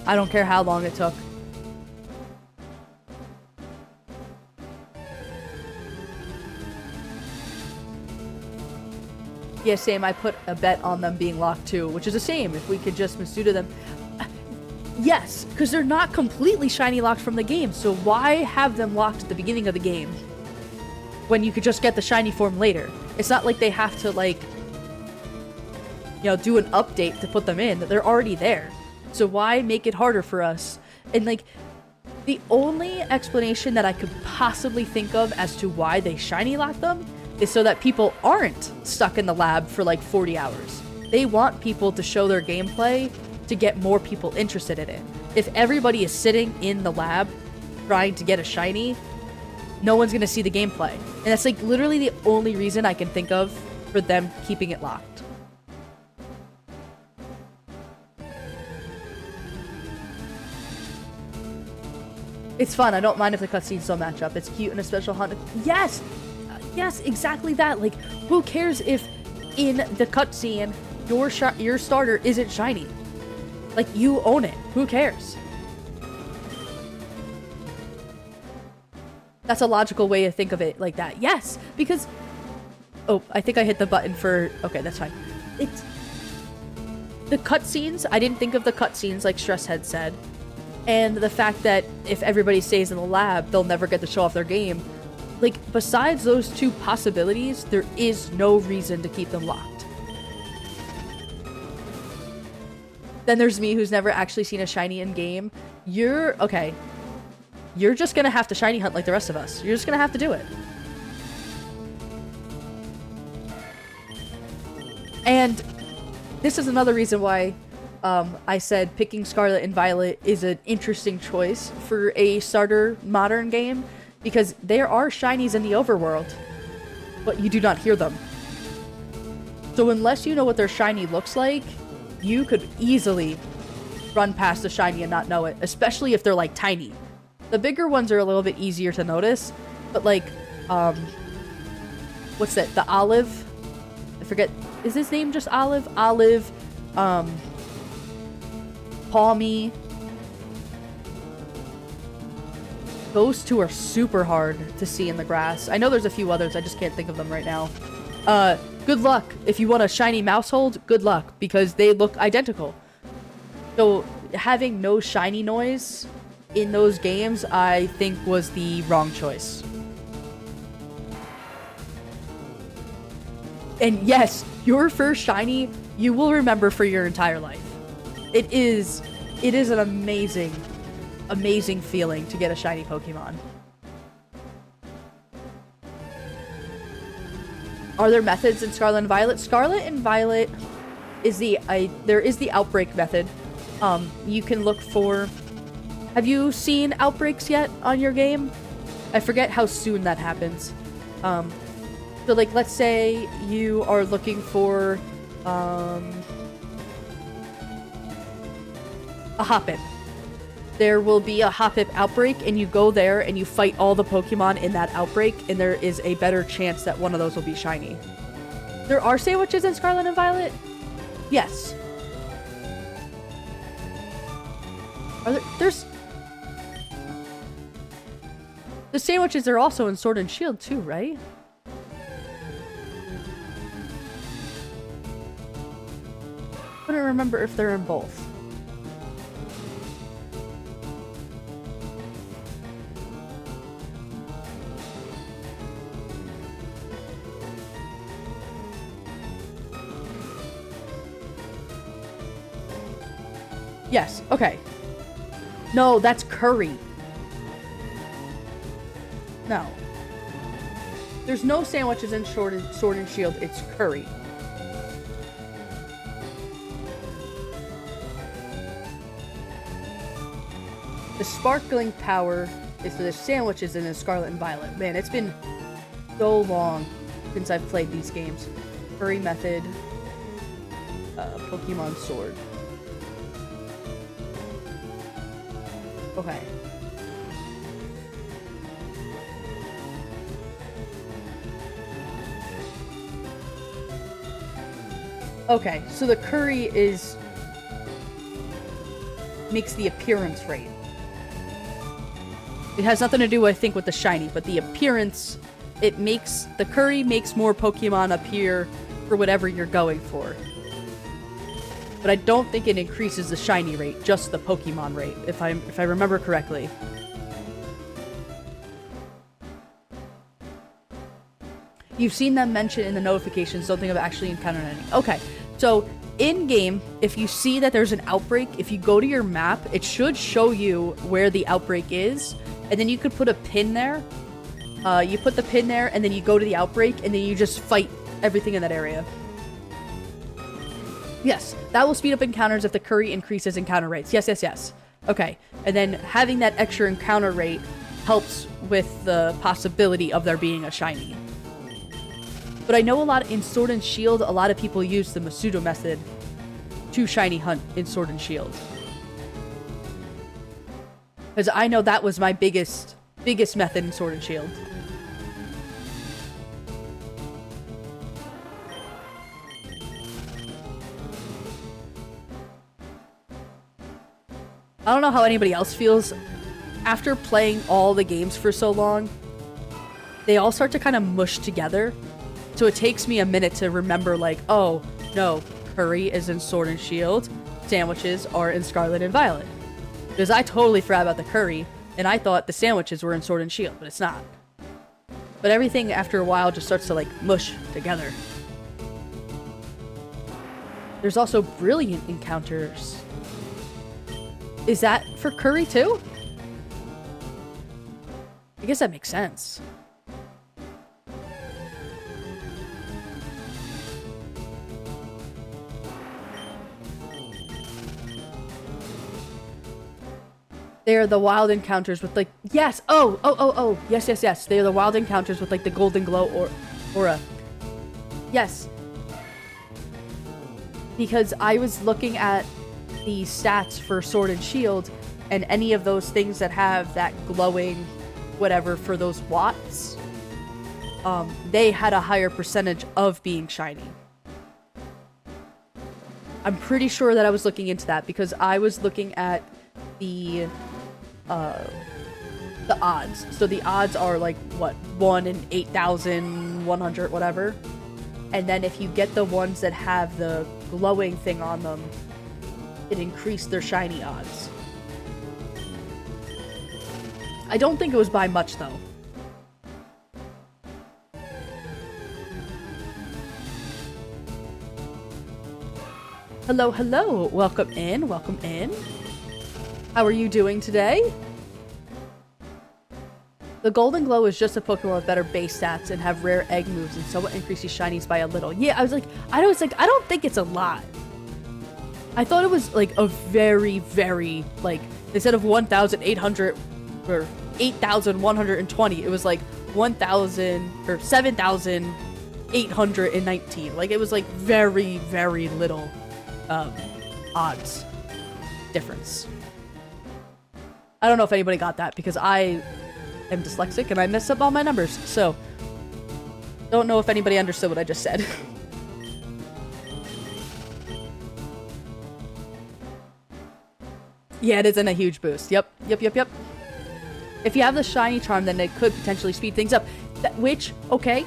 I don't care how long it took. Yeah, same. I put a bet on them being locked too, which is a shame if we could just Masuda them. Yes, because they're not completely shiny locked from the game, so why have them locked at the beginning of the game when you could just get the shiny form later? It's not like they have to, like, you know, do an update to put them in. They're already there. So why make it harder for us? And, like, the only explanation that I could possibly think of as to why they shiny lock them is so that people aren't stuck in the lab for like 40 hours. They want people to show their gameplay to get more people interested in it. If everybody is sitting in the lab trying to get a shiny, no one's gonna see the gameplay. And that's like literally the only reason I can think of for them keeping it locked. It's fun. I don't mind if the cutscenes don't match up. It's cute and a special hunt. Yes! Yes, exactly that. Like, who cares if in the cutscene your starter isn't shiny? Like, you own it. Who cares? That's a logical way to think of it like that. Yes, because... Oh, I think I hit the button for... Okay, that's fine. It's... The cutscenes, I didn't think of the cutscenes like Stress had said. And the fact that if everybody stays in the lab, they'll never get to show off their game. Like, besides those 2 possibilities, there is no reason to keep them locked. Then there's me, who's never actually seen a shiny in-game. Okay. You're just gonna have to shiny hunt like the rest of us. You're just gonna have to do it. And this is another reason why I said picking Scarlet and Violet is an interesting choice for a starter modern game, because there are shinies in the overworld, but you do not hear them. So unless you know what their shiny looks like, you could easily run past a shiny and not know it, especially if they're like tiny. The bigger ones are a little bit easier to notice, but like, what's that? The Olive? I forget. Is his name just Olive? Olive, Palmy. Those two are super hard to see in the grass. I know there's a few others, I just can't think of them right now. Good luck. If you want a shiny Mousehold, good luck, because they look identical. So having no shiny noise in those games, I think, was the wrong choice. And yes, your first shiny, you will remember for your entire life. It is an amazing, amazing feeling to get a shiny Pokemon. Are there methods in Scarlet and Violet? Scarlet and Violet is there is the outbreak method. You can look for... Have you seen outbreaks yet on your game? I forget how soon that happens. So like, let's say you are looking for a Hoppip. There will be a Hoppip outbreak, and you go there and you fight all the Pokemon in that outbreak, and there is a better chance that one of those will be shiny. There are sandwiches in Scarlet and Violet? Yes. There's... The sandwiches are also in Sword and Shield too, right? I don't remember if they're in both. Yes, okay. No, that's curry. No. There's no sandwiches in Sword and Shield, it's curry. The sparkling power is for the sandwiches in the Scarlet and Violet. Man, it's been so long since I've played these games. Curry method, Pokemon Sword. Okay. Okay, so the curry makes the appearance rate. It has nothing to do, I think, with the shiny, but the appearance, the curry makes more Pokemon appear for whatever you're going for. But I don't think it increases the shiny rate, just the Pokemon rate, if I remember correctly. You've seen them mention in the notifications, don't think I've actually encountered any. Okay, so in-game, if you see that there's an outbreak, if you go to your map, it should show you where the outbreak is, and then you could put a pin there. You put the pin there, and then you go to the outbreak, and then you just fight everything in that area. Yes, that will speed up encounters if the curry increases encounter rates. Yes, yes, yes. Okay, and then having that extra encounter rate helps with the possibility of there being a shiny. But I know in Sword and Shield, a lot of people use the Masudo method to shiny hunt in Sword and Shield. Because I know that was my biggest method in Sword and Shield. I don't know how anybody else feels. After playing all the games for so long, they all start to kind of mush together. So it takes me a minute to remember, like, oh, no, curry is in Sword and Shield, sandwiches are in Scarlet and Violet. Because I totally forgot about the curry, and I thought the sandwiches were in Sword and Shield, but it's not. But everything after a while just starts to, like, mush together. There's also brilliant encounters. Is that for curry too? I guess that makes sense. They are the wild encounters with like, yes, oh, yes. They are the wild encounters with like the golden glow or aura. Yes. Because I was looking at the stats for Sword and Shield, and any of those things that have that glowing whatever for those watts, they had a higher percentage of being shiny. I'm pretty sure that I was looking into that because I was looking at the odds. So the odds are like, what, 1 in 8,100, whatever. And then if you get the ones that have the glowing thing on them, it increased their shiny odds. I don't think it was by much, though. Hello, hello. Welcome in, welcome in. How are you doing today? The Golden Glow is just a Pokemon with better base stats and have rare egg moves and somewhat increases shinies by a little. Yeah, I don't think it's a lot. I thought it was like a very, very, like, instead of 1,800 or 8,120, it was like 1,000 or 7,819. Like, it was like very, very little odds difference. I don't know if anybody got that because I am dyslexic and I mess up all my numbers, so don't know if anybody understood what I just said. Yeah, it isn't a huge boost. Yep. If you have the shiny charm, then it could potentially speed things up. Which, okay,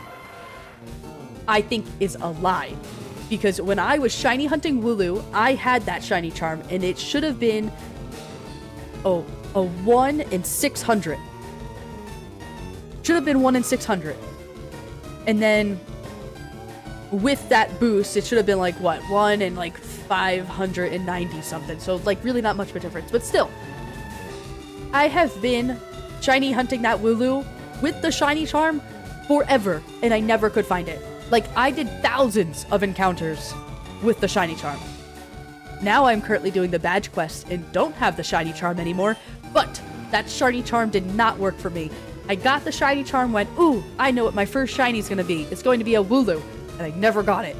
I think is a lie. Because when I was shiny hunting Wooloo, I had that shiny charm, and it should have been a 1 in 600. Should have been 1 in 600. And then with that boost, it should have been like, what, 1 in like 590 something. So like really not much of a difference. But still, I have been shiny hunting that Wooloo with the shiny charm forever, and I never could find it. Like, I did thousands of encounters with the shiny charm. Now I'm currently doing the badge quest and don't have the shiny charm anymore, but that shiny charm did not work for me. I got the shiny charm, went, ooh, I know what my first shiny is going to be. It's going to be a Wooloo, and I never got it.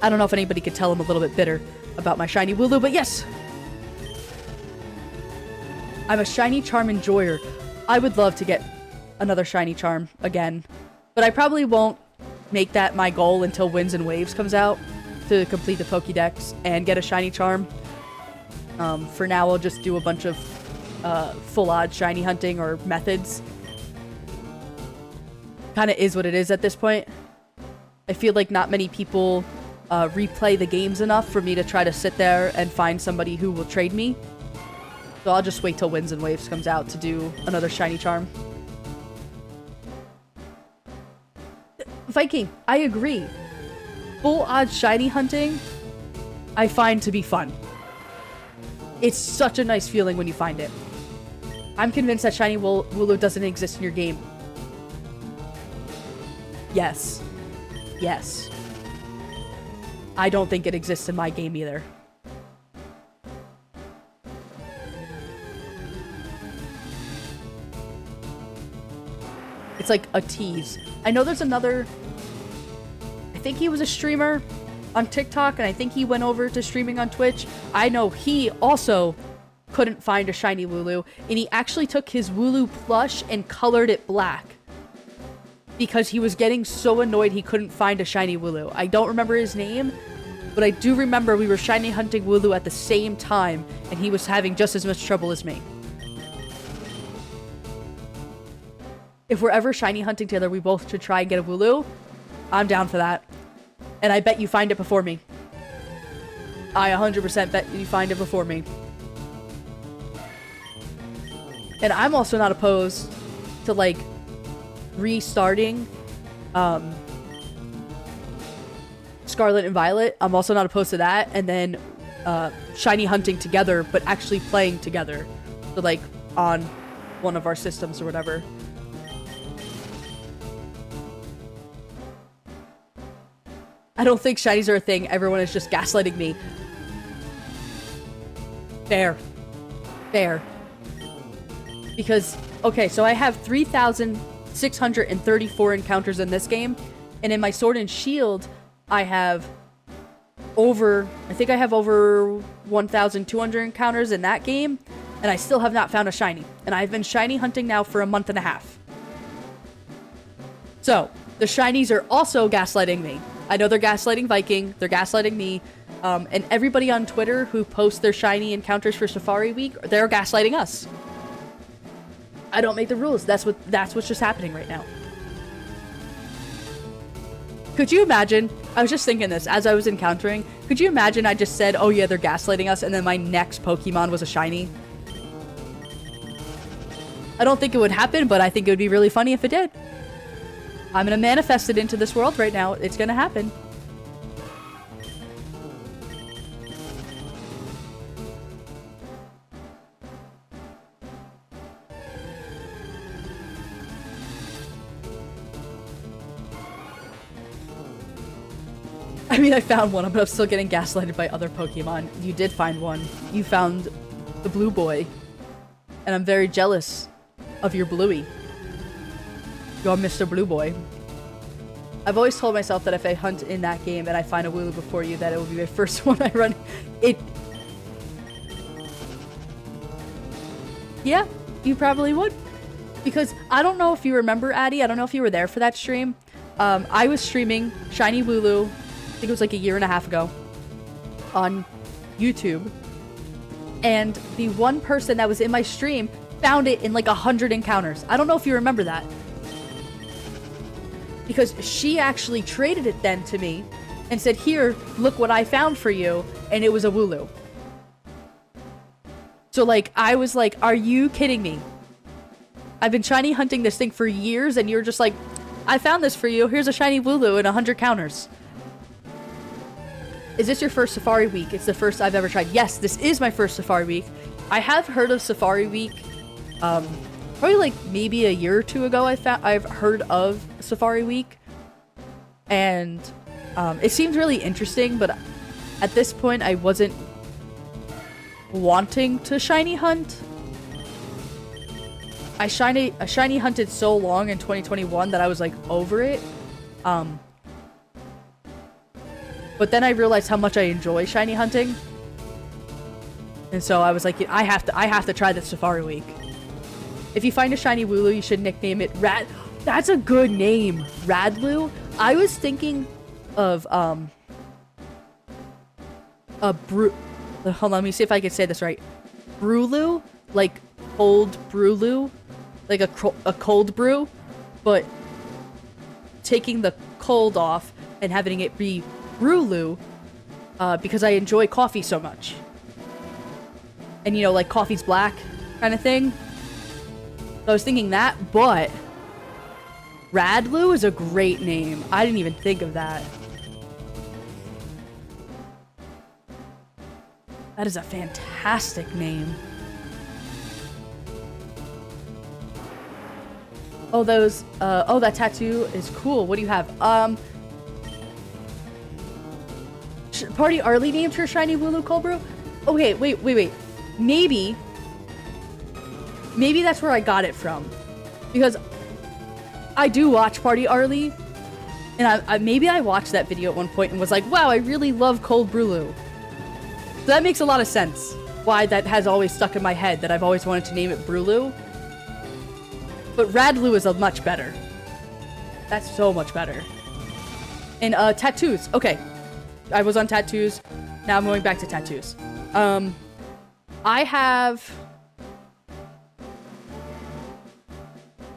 I don't know if anybody could tell I'm a little bit bitter about my shiny Wooloo, but yes! I'm a shiny charm enjoyer. I would love to get another shiny charm again, but I probably won't make that my goal until Winds and Waves comes out to complete the Pokédex and get a shiny charm. For now, I'll just do a bunch of full odd shiny hunting or methods. Kind of is what it is at this point. I feel like not many people replay the games enough for me to try to sit there and find somebody who will trade me. So I'll just wait till Winds and Waves comes out to do another shiny charm. Viking, I agree. Full odd shiny hunting, I find to be fun. It's such a nice feeling when you find it. I'm convinced that shiny Wooloo doesn't exist in your game. Yes. Yes. I don't think it exists in my game either. It's like a tease. I know there's another... I think he was a streamer on TikTok, and I think he went over to streaming on Twitch. I know he also couldn't find a shiny Wooloo, and he actually took his Wooloo plush and colored it black because he was getting so annoyed he couldn't find a shiny Wooloo. I don't remember his name, but I do remember we were shiny hunting Wooloo at the same time, and he was having just as much trouble as me. If we're ever shiny hunting together, we both should try and get a Wooloo. I'm down for that. And I bet you find it before me. I 100% bet you find it before me. And I'm also not opposed to, like, restarting Scarlet and Violet. I'm also not opposed to that. And then shiny hunting together, but actually playing together. So, like, on one of our systems or whatever. I don't think shinies are a thing. Everyone is just gaslighting me. Fair. fair. Because, okay, so I have 3,634 encounters in this game, and in my Sword and Shield, I think I have over 1,200 encounters in that game, and I still have not found a shiny. And I've been shiny hunting now for a month and a half. So, the shinies are also gaslighting me. I know they're gaslighting Viking, they're gaslighting me, and everybody on Twitter who posts their shiny encounters for Safari Week, they're gaslighting us. I don't make the rules. That's what's just happening right now. Could you imagine? I was just thinking this as I was encountering. Could you imagine I just said, oh yeah, they're gaslighting us, and then my next Pokemon was a shiny? I don't think it would happen, but I think it would be really funny if it did. I'm gonna manifest it into this world right now. It's gonna happen. I mean, I found one, but I'm still getting gaslighted by other Pokemon. You did find one. You found the blue boy. And I'm very jealous of your bluey. You're Mr. Blue Boy. I've always told myself that if I hunt in that game and I find a Wooloo before you, that it will be my first one I run. Yeah, you probably would. Because I don't know if you remember, Addie. I don't know if you were there for that stream. I was streaming Shiny Wooloo, I think it was like a year and a half ago, on YouTube. And the one person that was in my stream found it in like 100 encounters. I don't know if you remember that. Because she actually traded it then to me and said, here, look what I found for you. And it was a Wooloo. So like, I was like, are you kidding me? I've been shiny hunting this thing for years and you're just like, I found this for you. Here's a shiny Wooloo in 100 counters. Is this your first Safari Week? It's the first I've ever tried. Yes, this is my first Safari Week. I have heard of Safari Week. Probably like maybe a year or two ago I've heard of Safari Week. And it seemed really interesting, but at this point I wasn't wanting to shiny hunt. I shiny hunted so long in 2021 that I was like over it. But then I realized how much I enjoy shiny hunting. And so I was like, I have to try this Safari Week. If you find a shiny Wooloo, you should nickname it Rad. That's a good name, Radloo. I was thinking of hold on, let me see if I can say this right. Brewloo, like cold brewloo, like a cold brew, but taking the cold off and having it be Brewloo, because I enjoy coffee so much. And you know, like coffee's black kind of thing. So I was thinking that, but Radloo is a great name. I didn't even think of that. That is a fantastic name. Oh, those, oh, that tattoo is cool. What do you have? Party Arlie named her shiny Wooloo cold brew? Okay, wait. Maybe that's where I got it from. Because I do watch Party Arlie. And maybe I watched that video at one point and was like, wow, I really love cold brewloo. So that makes a lot of sense. Why that has always stuck in my head, that I've always wanted to name it Brewloo. But Radloo is a much better. That's so much better. And tattoos. Okay. I was on tattoos. Now I'm going back to tattoos. I have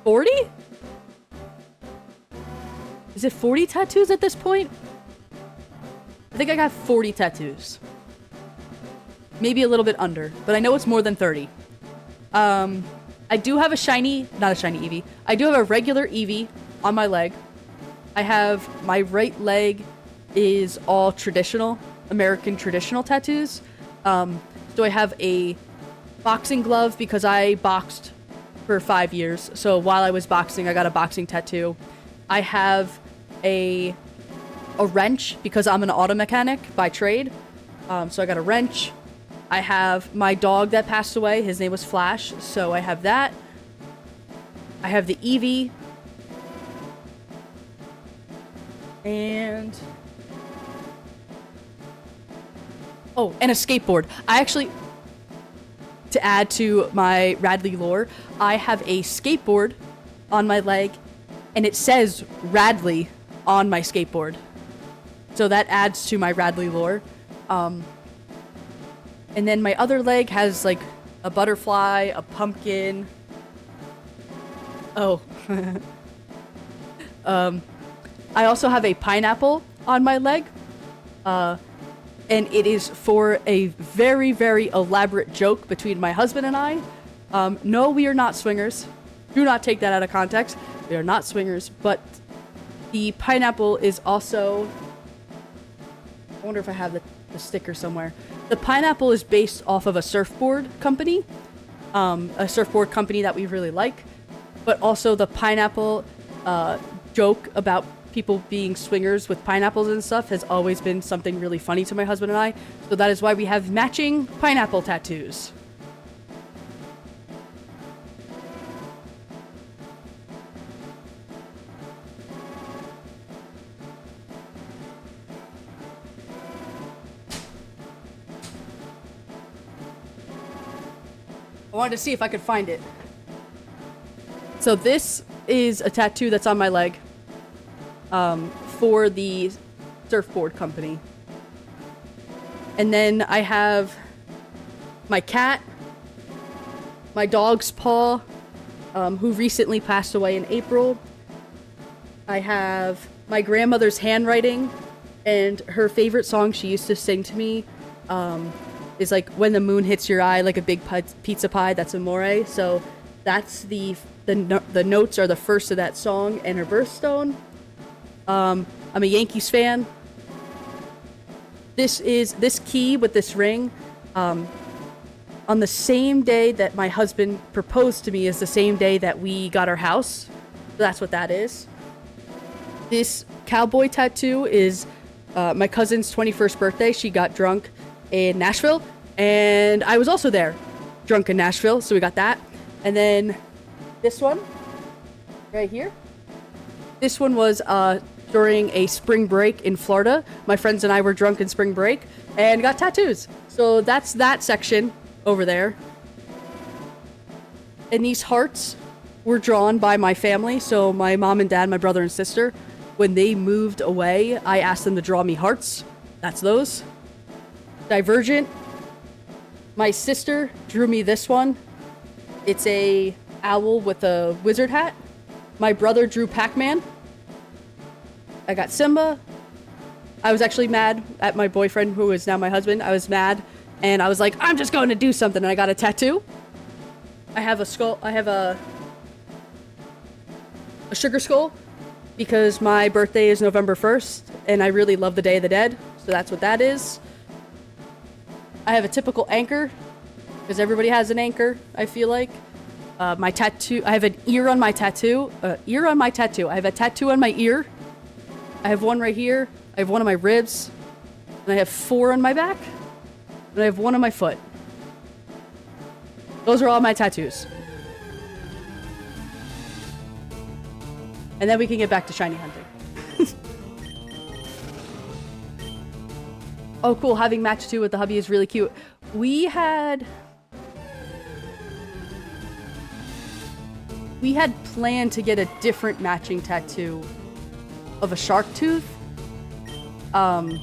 40? Is it 40 tattoos at this point? I think I got 40 tattoos. Maybe a little bit under, but I know it's more than 30. I do have a shiny, not a shiny Eevee. I do have a regular Eevee on my leg. I have, my right leg is all traditional, American traditional tattoos. So I have a boxing glove because I boxed for 5 years. So while I was boxing, I got a boxing tattoo. I have a wrench because I'm an auto mechanic by trade. So I got a wrench. I have my dog that passed away. His name was Flash, so I have that. I have the Eevee. And... oh, and a skateboard. I actually... to add to my Radley lore, I have a skateboard on my leg, and it says Radley on my skateboard. So that adds to my Radley lore. And then my other leg has like a butterfly, a pumpkin. Oh. I also have a pineapple on my leg. And it is for a very, very elaborate joke between my husband and I. No, we are not swingers. Do not take that out of context. We are not swingers, but the pineapple is also... I wonder if I have the sticker somewhere. The pineapple is based off of a surfboard company. A surfboard company that we really like. But also the pineapple joke about people being swingers with pineapples and stuff has always been something really funny to my husband and I. So that is why we have matching pineapple tattoos. I wanted to see if I could find it. So this is a tattoo that's on my leg. For the surfboard company. And then I have my cat, my dog's paw, who recently passed away in April. I have my grandmother's handwriting, and her favorite song she used to sing to me is like "When the Moon Hits Your Eye Like a Big Pizza Pie." That's Amore. So that's the notes are the first of that song and her birthstone. I'm a Yankees fan. This key with this ring, on the same day that my husband proposed to me is the same day that we got our house. So that's what that is. This cowboy tattoo is my cousin's 21st birthday. She got drunk in Nashville, and I was also there, drunk in Nashville, so we got that. And then this one, right here. This one was during a spring break in Florida. My friends and I were drunk in spring break and got tattoos. So that's that section over there. And these hearts were drawn by my family. So my mom and dad, my brother and sister, when they moved away, I asked them to draw me hearts. That's those. Divergent. My sister drew me this one. It's a owl with a wizard hat. My brother drew Pac-Man. I got Simba. I was actually mad at my boyfriend, who is now my husband. I was mad, and I was like, I'm just going to do something, and I got a tattoo. I have a skull. I have a sugar skull, because my birthday is November 1st, and I really love the Day of the Dead, so that's what that is. I have a typical anchor, because everybody has an anchor, I feel like. My tattoo, I have an ear on my tattoo. I have a tattoo on my ear. I have one right here. I have one on my ribs. And I have 4 on my back. And I have 1 on my foot. Those are all my tattoos. And then we can get back to shiny hunting. Oh, cool. Having match 2 with the hubby is really cute. We had planned to get a different matching tattoo of a shark tooth. And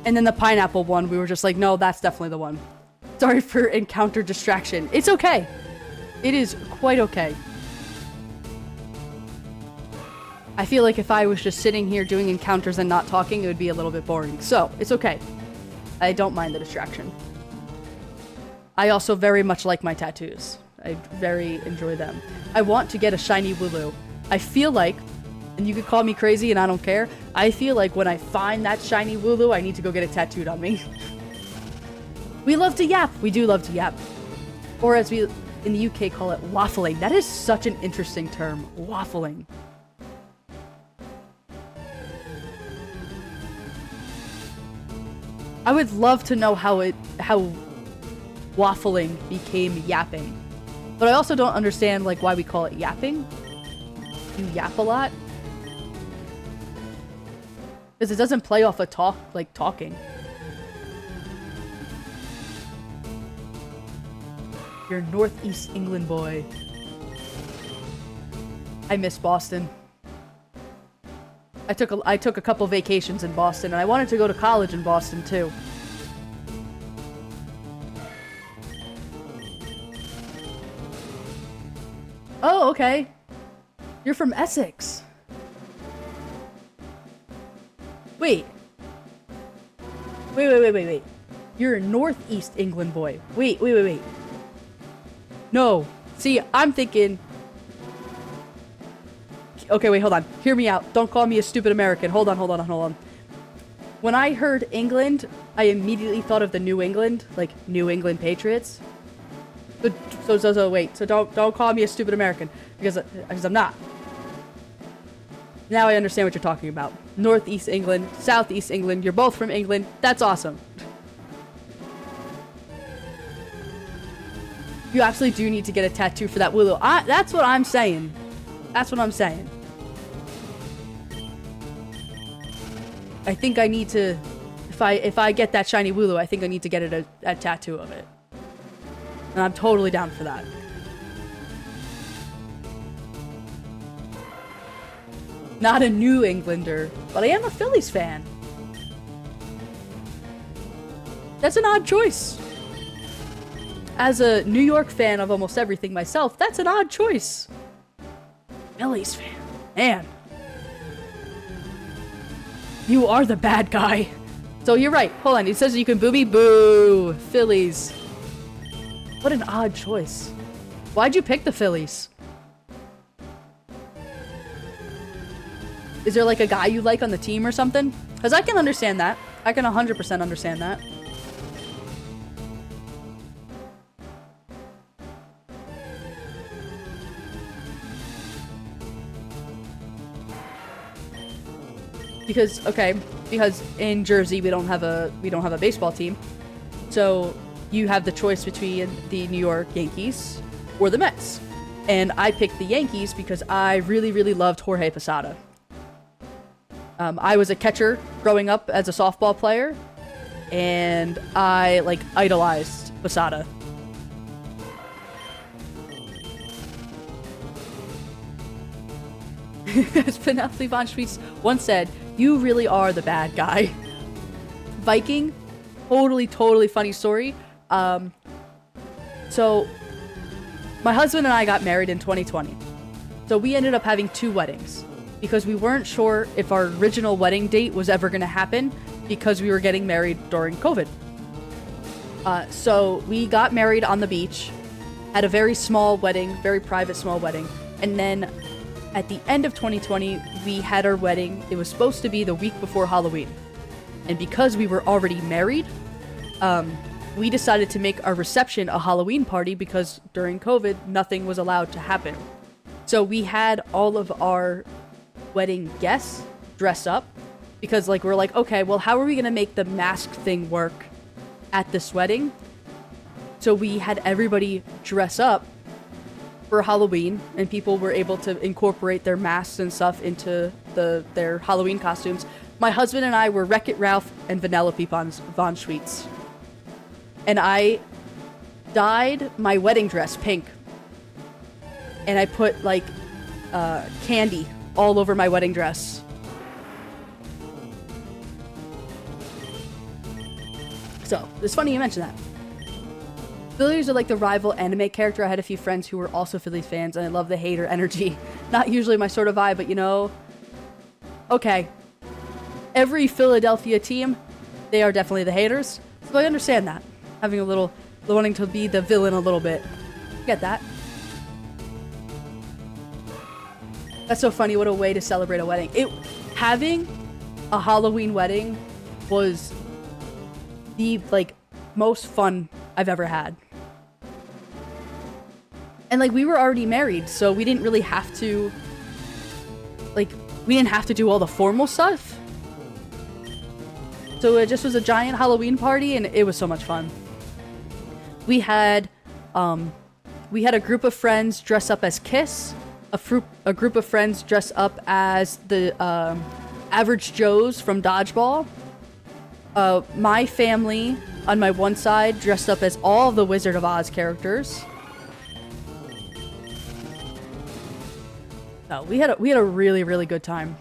then the pineapple one, we were just like, no, that's definitely the one. Sorry for encounter distraction. It's okay. It is quite okay. I feel like if I was just sitting here doing encounters and not talking, it would be a little bit boring. So, it's okay. I don't mind the distraction. I also very much like my tattoos. I very enjoy them. I want to get a shiny Wooloo. I feel like, and you could call me crazy and I don't care, I feel like when I find that shiny Wooloo, I need to go get it tattooed on me. We love to yap. We do love to yap. Or as we in the UK call it, waffling. That is such an interesting term. Waffling. I would love to know how waffling became yapping. But I also don't understand, like, why we call it yapping. You yap a lot. Because it doesn't play off a talking. You're a Northeast England boy. I miss Boston. I took a couple vacations in Boston, and I wanted to go to college in Boston too. Oh, okay. You're from Essex. Wait. Wait. You're a Northeast England boy. Wait. No. See, I'm thinking... Okay, wait, hold on. Hear me out. Don't call me a stupid American. Hold on. When I heard England, I immediately thought of the New England, like New England Patriots. So wait. So don't call me a stupid American because I'm not. Now I understand what you're talking about. Northeast England, Southeast England. You're both from England. That's awesome. You absolutely do need to get a tattoo for that Wooloo. That's what I'm saying. I think I need to, if I get that shiny Wooloo, I think I need to get it a tattoo of it. And I'm totally down for that. Not a New Englander, but I am a Phillies fan. That's an odd choice. As a New York fan of almost everything myself, that's an odd choice. Phillies fan. Man. You are the bad guy. So you're right. Hold on. It says you can boo me. Boo. Phillies. What an odd choice. Why'd you pick the Phillies? Is there like a guy you like on the team or something? Because I can understand that. I can 100% understand that. Because in Jersey we don't have a baseball team. So you have the choice between the New York Yankees or the Mets. And I picked the Yankees because I really, really loved Jorge Posada. I was a catcher growing up as a softball player, and I, like, idolized Posada. As Penelope von Schweetz once said, you really are the bad guy. Viking, totally funny story. So, my husband and I got married in 2020. So we ended up having 2 weddings. Because we weren't sure if our original wedding date was ever going to happen because we were getting married during COVID. So we got married on the beach, had a very small wedding, very private small wedding, and then at the end of 2020, we had our wedding. It was supposed to be the week before Halloween. And because we were already married, we decided to make our reception a Halloween party because during COVID, nothing was allowed to happen. So we had all of our wedding guests dress up because we're like, okay, well, how are we gonna make the mask thing work at this wedding? So we had everybody dress up for Halloween, and people were able to incorporate their masks and stuff into their Halloween costumes. My husband and I were Wreck-It Ralph and Vanellope von Schweetz, and I dyed my wedding dress pink, and I put candy all over my wedding dress. So, it's funny you mention that. Phillies are like the rival anime character. I had a few friends who were also Phillies fans, and I love the hater energy. Not usually my sort of vibe, but you know... Okay. Every Philadelphia team, they are definitely the haters. So I understand that. Having a little... wanting to be the villain a little bit. Get that. That's so funny. What a way to celebrate a wedding. Having a Halloween wedding was the, most fun I've ever had. And, we were already married, so we didn't really have to, we didn't have to do all the formal stuff. So So it just was a giant Halloween party, and it was so much fun. We had a group of friends dress up as Kiss, a group of friends dress up as the Average Joes from Dodgeball. My family on my one side dressed up as all the Wizard of Oz characters. No, we had a really, really good time.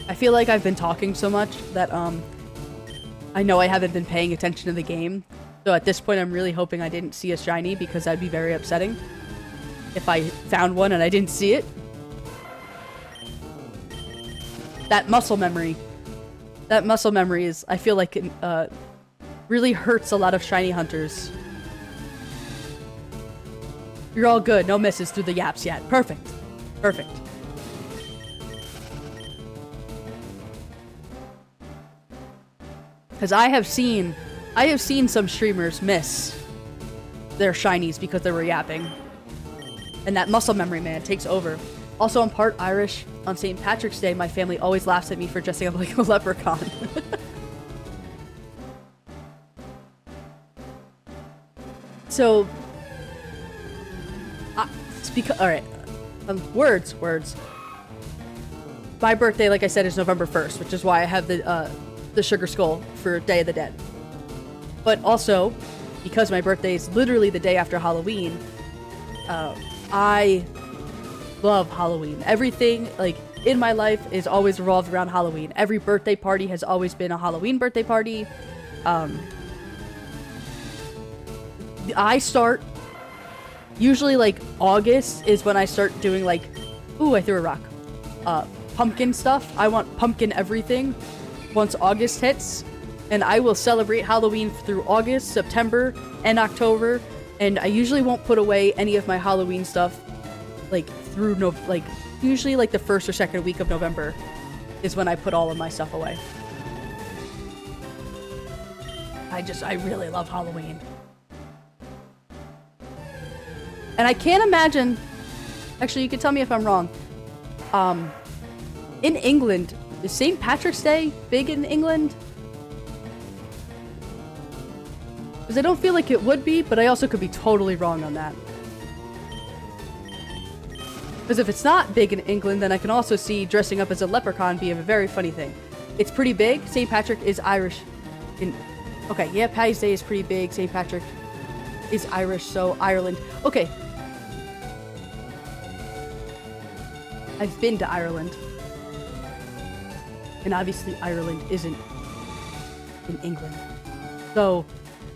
I feel like I've been talking so much that I know I haven't been paying attention to the game. So at this point I'm really hoping I didn't see a shiny, because that'd be very upsetting if I found one and I didn't see it. That muscle memory. That muscle memory is, I feel like it really hurts a lot of shiny hunters. You're all good. No misses through the yaps yet. Perfect. Perfect. Because I have seen some streamers miss their shinies because they were yapping. And that muscle memory, man, takes over. Also, I'm part Irish. On St. Patrick's Day, my family always laughs at me for dressing up like a leprechaun. So, alright. Words. My birthday, like I said, is November 1st, which is why I have the Sugar Skull for Day of the Dead. But also, because my birthday is literally the day after Halloween, I love Halloween. Everything, like, in my life is always revolved around Halloween. Every birthday party has always been a Halloween birthday party. I start, usually, like, August is when I start doing, like, ooh, I threw a rock. Pumpkin stuff. I want pumpkin everything once August hits, and I will celebrate Halloween through August, September, and October, and I usually won't put away any of my Halloween stuff, like, through usually, like, the first or second week of November is when I put all of my stuff away. I really love Halloween. And I can't imagine, actually, you can tell me if I'm wrong, in England, is St. Patrick's Day big in England? Because I don't feel like it would be, but I also could be totally wrong on that. Because if it's not big in England, then I can also see dressing up as a leprechaun be a very funny thing. It's pretty big. St. Patrick is Irish. Okay, yeah, Paddy's Day is pretty big. St. Patrick is Irish, so Ireland. Okay. I've been to Ireland. And obviously Ireland isn't in England. So,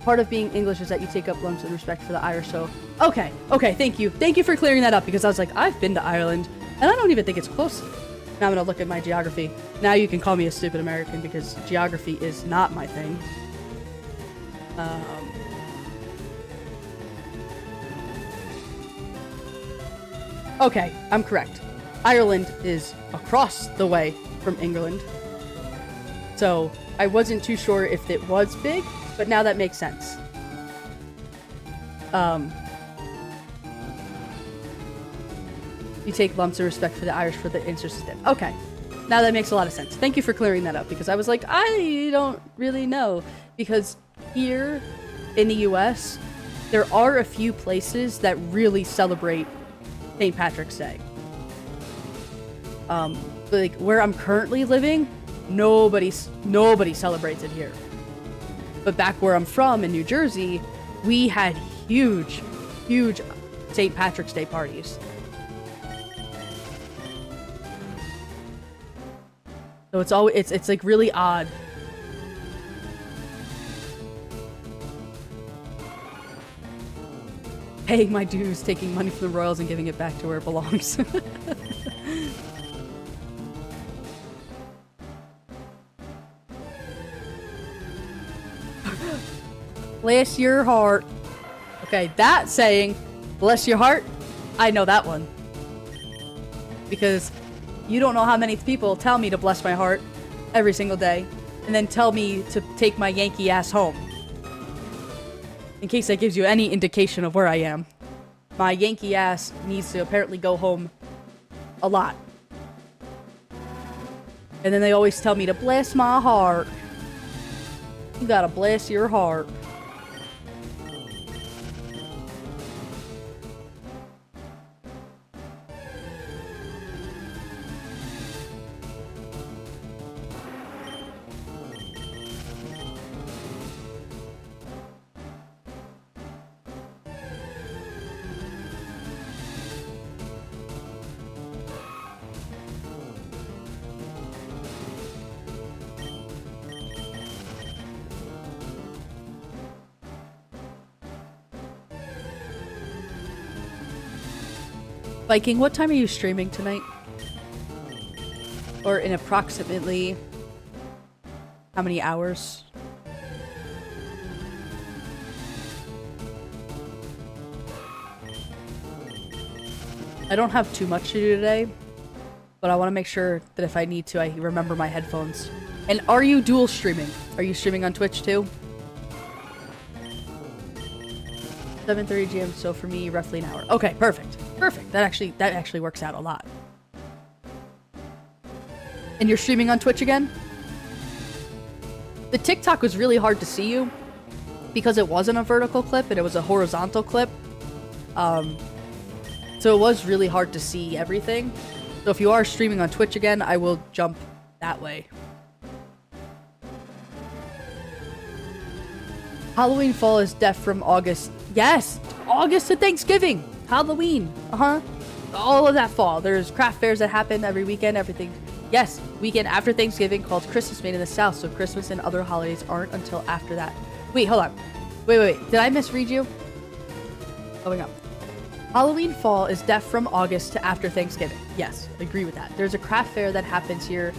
part of being English is that you take up lumps in respect for the Irish, so... Okay, thank you. Thank you for clearing that up, because I was like, I've been to Ireland, and I don't even think it's close. Now I'm gonna look at my geography. Now you can call me a stupid American, because geography is not my thing. Okay, I'm correct. Ireland is across the way from England. So, I wasn't too sure if it was big, but now that makes sense. You take lumps of respect for the Irish for the interest. Okay, now that makes a lot of sense. Thank you for clearing that up, because I was like, I don't really know. Because here in the US, there are a few places that really celebrate St. Patrick's Day. Like where I'm currently living, nobody celebrates it here. But back where I'm from in New Jersey, we had huge St. Patrick's Day parties. So it's like really odd. Paying my dues, taking money from the royals and giving it back to where it belongs. Bless your heart. Okay, that saying, bless your heart, I know that one. Because you don't know how many people tell me to bless my heart, every single day and then tell me to take my Yankee ass home. In case that gives you any indication of where I am. My Yankee ass needs to apparently go home a lot. And then they always tell me to bless my heart. You gotta bless your heart. Viking, what time are you streaming tonight? Or in approximately how many hours? I don't have too much to do today, but I want to make sure that if I need to, I remember my headphones. And are you dual streaming? Are you streaming on Twitch too? 7:30 GM, so for me, roughly an hour. Okay, perfect. Perfect. That actually works out a lot. And you're streaming on Twitch again? The TikTok was really hard to see you because it wasn't a vertical clip and it was a horizontal clip. So it was really hard to see everything. So if you are streaming on Twitch again, I will jump that way. Halloween Fall is deaf from August. Yes! August to Thanksgiving! Halloween! All of that fall. There's craft fairs that happen every weekend, everything. Yes, weekend after Thanksgiving called Christmas Made in the South, so Christmas and other holidays aren't until after that. Wait, hold on. Wait. Did I misread you? Going up. Halloween Fall is deaf from August to after Thanksgiving. Yes, agree with that. There's a craft fair that happens here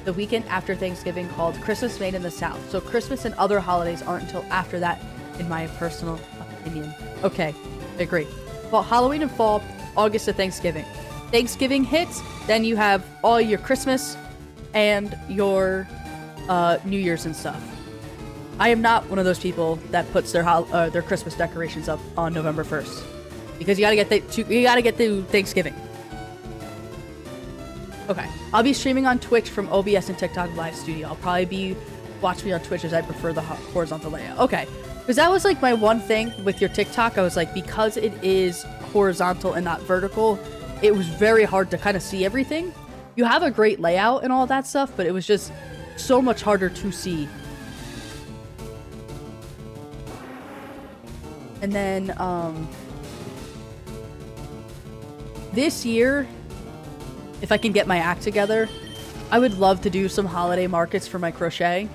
the weekend after Thanksgiving called Christmas Made in the South, so Christmas and other holidays aren't until after that, in my personal opinion. Okay, I agree. Well, Halloween and Fall, August to Thanksgiving. Thanksgiving hits, then you have all your Christmas and your New Year's and stuff. I am not one of those people that puts their Christmas decorations up on November 1st because you gotta get through Thanksgiving. Okay, I'll be streaming on Twitch from OBS and TikTok Live Studio. I'll probably watch me on Twitch as I prefer the horizontal layout. Okay. Because that was like my one thing with your TikTok. I was like, because it is horizontal and not vertical, it was very hard to kind of see everything. You have a great layout and all that stuff, but it was just so much harder to see. And then, this year, if I can get my act together, I would love to do some holiday markets for my crochet.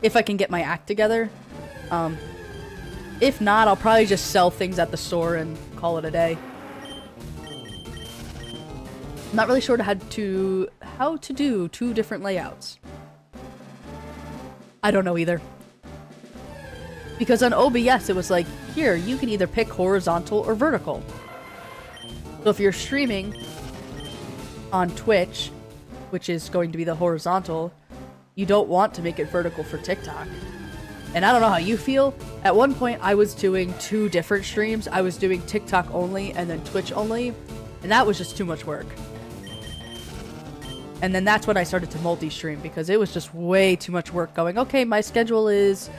If I can get my act together. If not, I'll probably just sell things at the store and call it a day. I'm not really sure how to do 2 different layouts. I don't know either. Because on OBS, it was like, here, you can either pick horizontal or vertical. So if you're streaming on Twitch, which is going to be the horizontal, you don't want to make it vertical for TikTok. And I don't know how you feel. At one point, I was doing 2 different streams. I was doing TikTok only and then Twitch only. And that was just too much work. And then that's when I started to multi-stream because it was just way too much work going, okay, my schedule is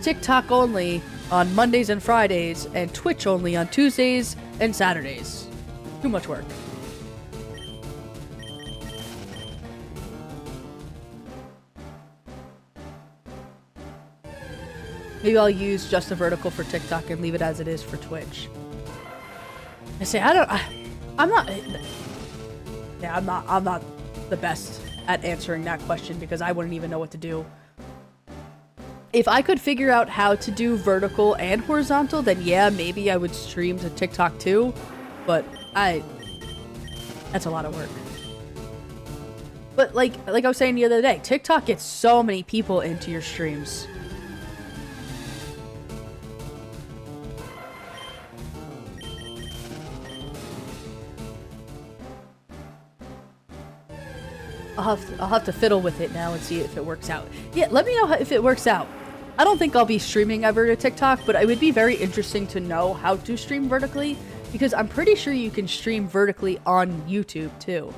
TikTok only on Mondays and Fridays and Twitch only on Tuesdays and Saturdays. Too much work. Maybe I'll use just a vertical for TikTok and leave it as it is for Twitch. I say, I'm not the best at answering that question because I wouldn't even know what to do. If I could figure out how to do vertical and horizontal, then yeah, maybe I would stream to TikTok too, but that's a lot of work. But like I was saying the other day, TikTok gets so many people into your streams. I'll have to fiddle with it now and see if it works out. Yeah, let me know if it works out. I don't think I'll be streaming ever to TikTok, but it would be very interesting to know how to stream vertically, because I'm pretty sure you can stream vertically on YouTube too.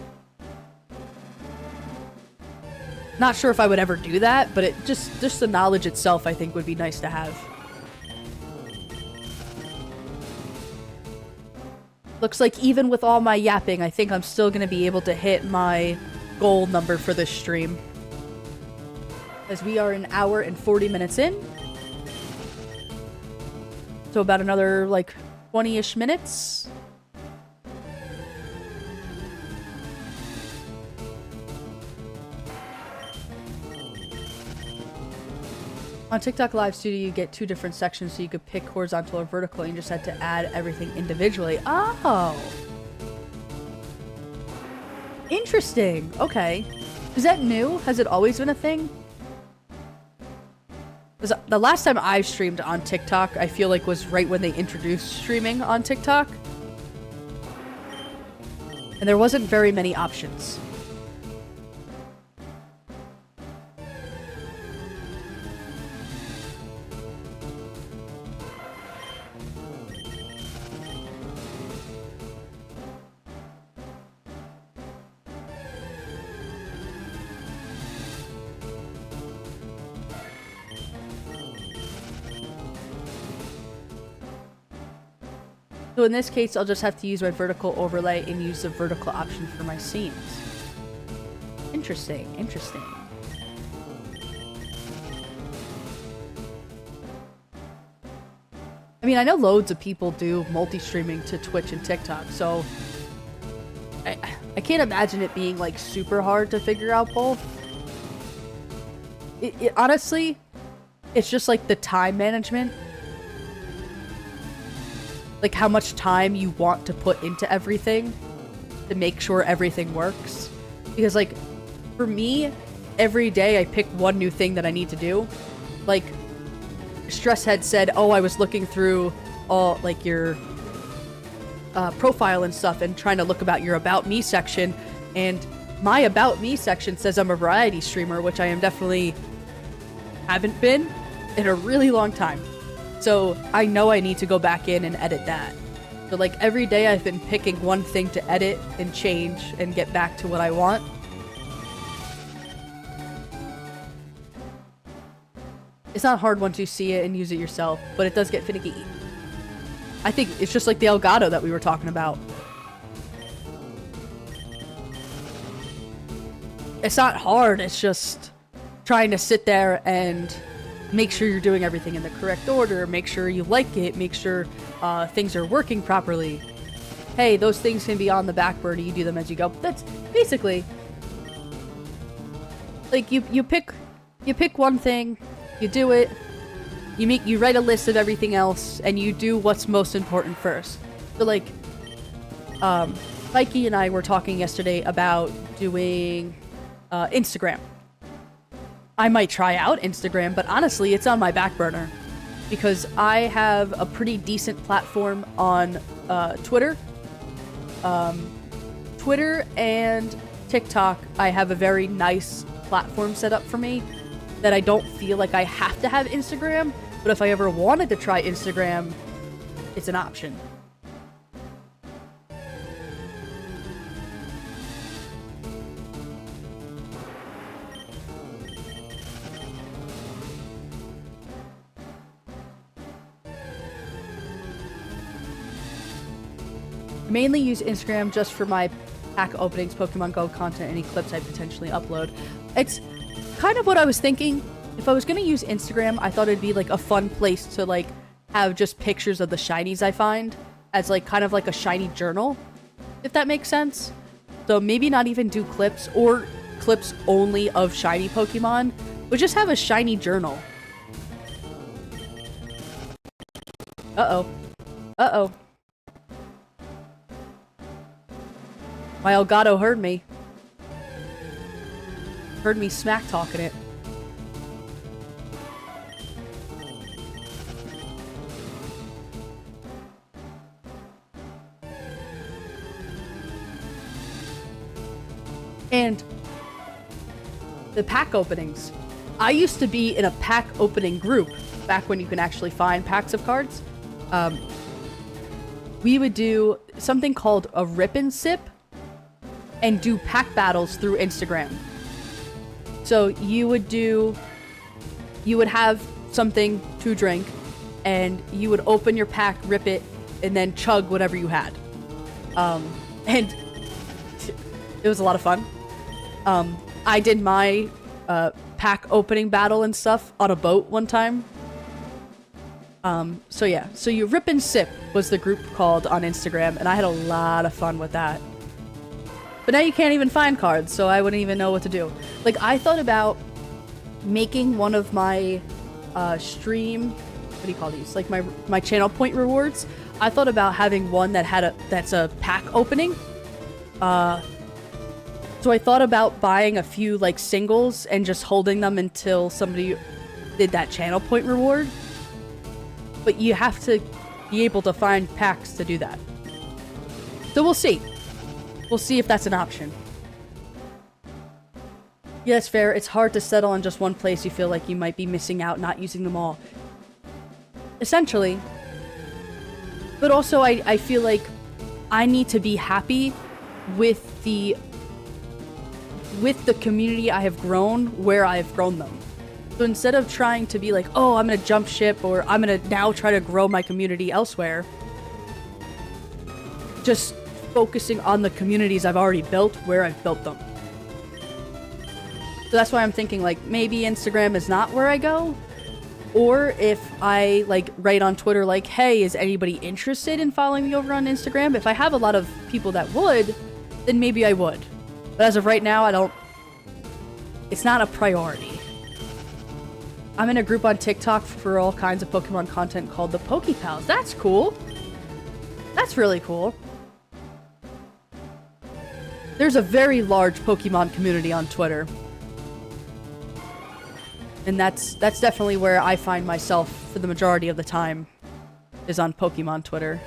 Not sure if I would ever do that, but it just the knowledge itself I think would be nice to have. Looks like even with all my yapping, I think I'm still going to be able to hit my goal number for this stream. As we are an hour and 40 minutes in. So about another, like, 20-ish minutes. On TikTok Live Studio, you get 2 different sections, so you could pick horizontal or vertical, and you just had to add everything individually. Oh! Interesting. Okay. Is that new? Has it always been a thing? Because the last time I streamed on TikTok, I feel like was right when they introduced streaming on TikTok. And there wasn't very many options. So in this case, I'll just have to use my vertical overlay and use the vertical option for my scenes. Interesting, interesting. I mean, I know loads of people do multi-streaming to Twitch and TikTok, so I can't imagine it being, like, super hard to figure out both. Honestly, it's just, like, the time management. Like, how much time you want to put into everything to make sure everything works. Because, like, for me, every day I pick one new thing that I need to do. Like, Stresshead said, oh, I was looking through all, like, your profile and stuff and trying to look about your About Me section. And my About Me section says I'm a variety streamer, which I am definitely haven't been in a really long time. So I know I need to go back in and edit that. So like every day I've been picking one thing to edit and change and get back to what I want. It's not hard once you see it and use it yourself, but it does get finicky. I think it's just like the Elgato that we were talking about. It's not hard, it's just trying to sit there and make sure you're doing everything in the correct order, make sure you like it, make sure things are working properly. Hey, those things can be on the back burner, you do them as you go. That's basically like you pick one thing, you do it, you write a list of everything else, and you do what's most important first. So like Mikey and I were talking yesterday about doing Instagram. I might try out Instagram, but honestly, it's on my back burner because I have a pretty decent platform on Twitter. Twitter and TikTok, I have a very nice platform set up for me that I don't feel like I have to have Instagram, but if I ever wanted to try Instagram, it's an option. Mainly use Instagram just for my pack openings, Pokemon Go content, any clips I potentially upload. It's kind of what I was thinking. If I was going to use Instagram, I thought it'd be like a fun place to like have just pictures of the shinies I find as like kind of like a shiny journal, if that makes sense. So maybe not even do clips or clips only of shiny Pokemon, but just have a shiny journal. Uh-oh. Uh-oh. My Elgato heard me. Heard me smack talking it. And the pack openings. I used to be in a pack opening group back when you can actually find packs of cards. We would do something called a rip and sip and do pack battles through Instagram. So you would have something to drink and you would open your pack, rip it, and then chug whatever you had. And it was a lot of fun. I did my pack opening battle and stuff on a boat one time. So yeah, so you rip and sip was the group called on Instagram, and I had a lot of fun with that. But now you can't even find cards, so I wouldn't even know what to do. Like, I thought about making one of my stream, what do you call these? Like my channel point rewards. I thought about having one that's a pack opening. So I thought about buying a few like singles and just holding them until somebody did that channel point reward. But you have to be able to find packs to do that. So we'll see. We'll see if that's an option. Yeah, that's fair. It's hard to settle on just one place. You feel like you might be missing out, not using them all. Essentially. But also, I feel like I need to be happy with the community I have grown where I have grown them. So instead of trying to be like, oh, I'm gonna jump ship or I'm gonna now try to grow my community elsewhere, just focusing on the communities I've already built where I've built them. So that's why I'm thinking like maybe Instagram is not where I go. Or if I like write on Twitter like, hey, is anybody interested in following me over on Instagram? If I have a lot of people that would, then maybe I would. But as of right now, it's not a priority. I'm in a group on TikTok for all kinds of Pokemon content called the Pokepals. That's cool. That's really cool. There's a very large Pokemon community on Twitter. And that's definitely where I find myself for the majority of the time, is on Pokemon Twitter.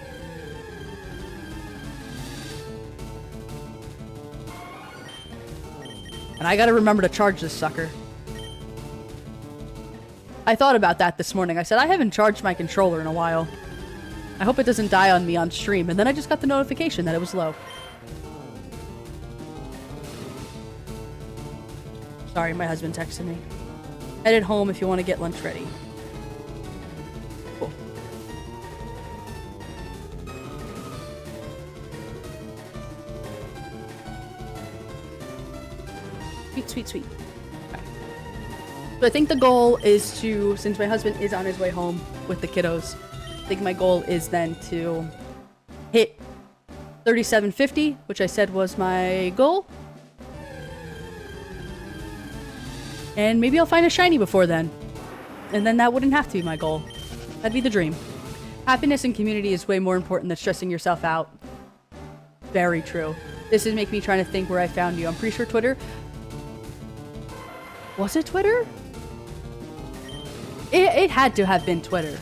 And I gotta remember to charge this sucker. I thought about that this morning. I said, I haven't charged my controller in a while. I hope it doesn't die on me on stream. And then I just got the notification that it was low. Sorry, my husband texted me. Headed home if you want to get lunch ready. Cool. Sweet, sweet, sweet. Okay. So I think the goal is to, since my husband is on his way home with the kiddos, I think my goal is then to hit 3750, which I said was my goal. And maybe I'll find a shiny before then. And then that wouldn't have to be my goal. That'd be the dream. Happiness and community is way more important than stressing yourself out. Very true. This is making me trying to think where I found you. I'm pretty sure Twitter. Was it Twitter? It had to have been Twitter.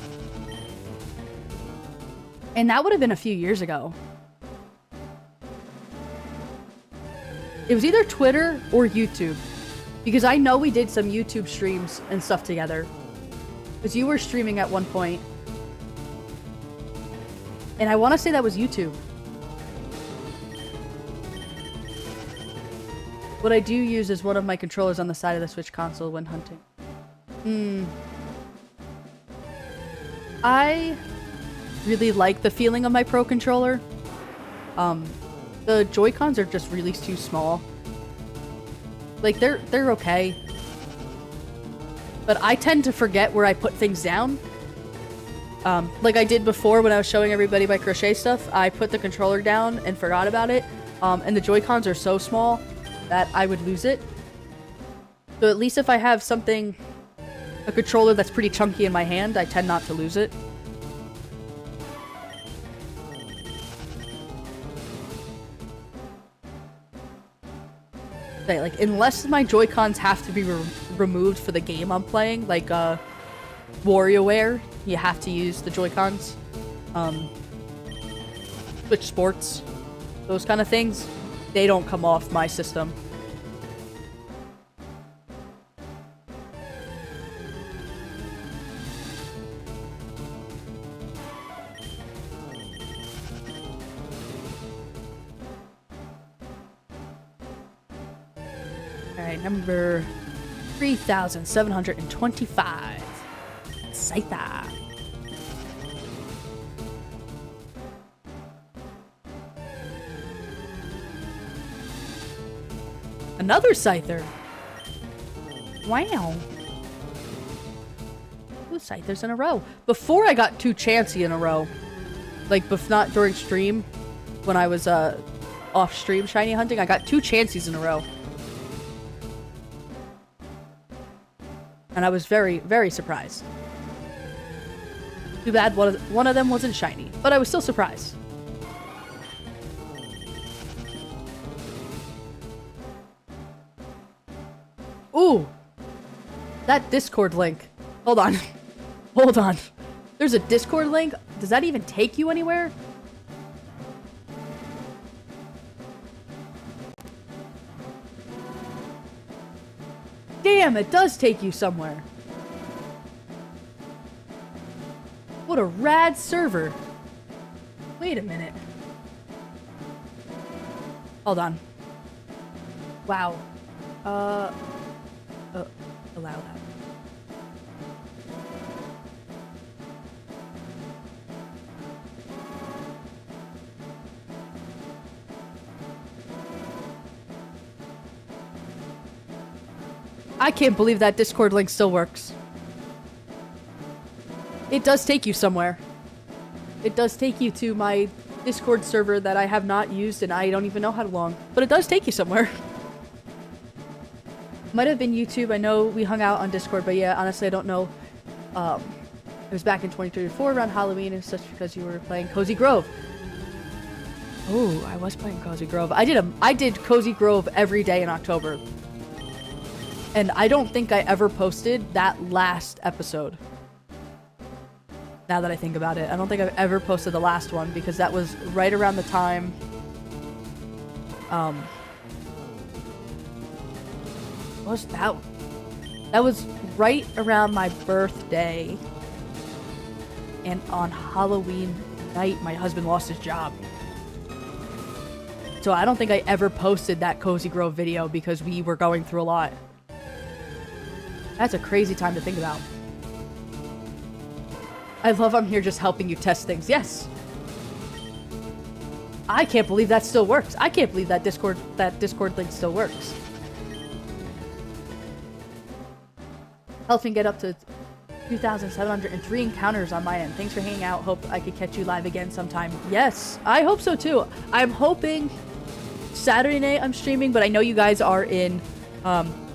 And that would have been a few years ago. It was either Twitter or YouTube. Because I know we did some YouTube streams and stuff together. Because you were streaming at one point. And I want to say that was YouTube. What I do use is one of my controllers on the side of the Switch console when hunting. I really like the feeling of my Pro controller. The Joy-Cons are just really too small. Like, they're okay. But I tend to forget where I put things down. Like I did before when I was showing everybody my crochet stuff. I put the controller down and forgot about it. And the Joy-Cons are so small that I would lose it. So at least if I have something, a controller that's pretty chunky in my hand, I tend not to lose it. Like, unless my Joy-Cons have to be removed for the game I'm playing, like WarioWare, you have to use the Joy-Cons. Switch Sports, those kind of things, they don't come off my system. Alright, number 3,725. Scyther. Another Scyther. Wow. 2 Scythers in a row. Before I got 2 Chansey in a row. Like, not during stream. When I was, off stream shiny hunting, I got 2 Chanseys in a row. And I was very, very surprised. Too bad one of them wasn't shiny. But I was still surprised. Ooh! That Discord link. Hold on. Hold on. There's a Discord link? Does that even take you anywhere? Damn, it does take you somewhere. What a rad server. Wait a minute. Hold on. Wow. Allow that. I can't believe that Discord link still works. It does take you somewhere. It does take you to my Discord server that I have not used and I don't even know how long. But it does take you somewhere. Might have been YouTube. I know we hung out on Discord, but yeah, honestly, I don't know. It was back in 2034 around Halloween and such because you were playing Cozy Grove. Oh, I was playing Cozy Grove. I did Cozy Grove every day in October. And I don't think I ever posted that last episode. Now that I think about it, I don't think I've ever posted the last one because that was right around the time. What was that? That was right around my birthday. And on Halloween night, my husband lost his job. So I don't think I ever posted that Cozy Grove video because we were going through a lot. That's a crazy time to think about. I love I'm here just helping you test things. Yes. I can't believe that still works. I can't believe that Discord link still works. Helps me get up to 2,703 encounters on my end. Thanks for hanging out. Hope I could catch you live again sometime. Yes, I hope so too. I'm hoping Saturday night I'm streaming, but I know you guys are in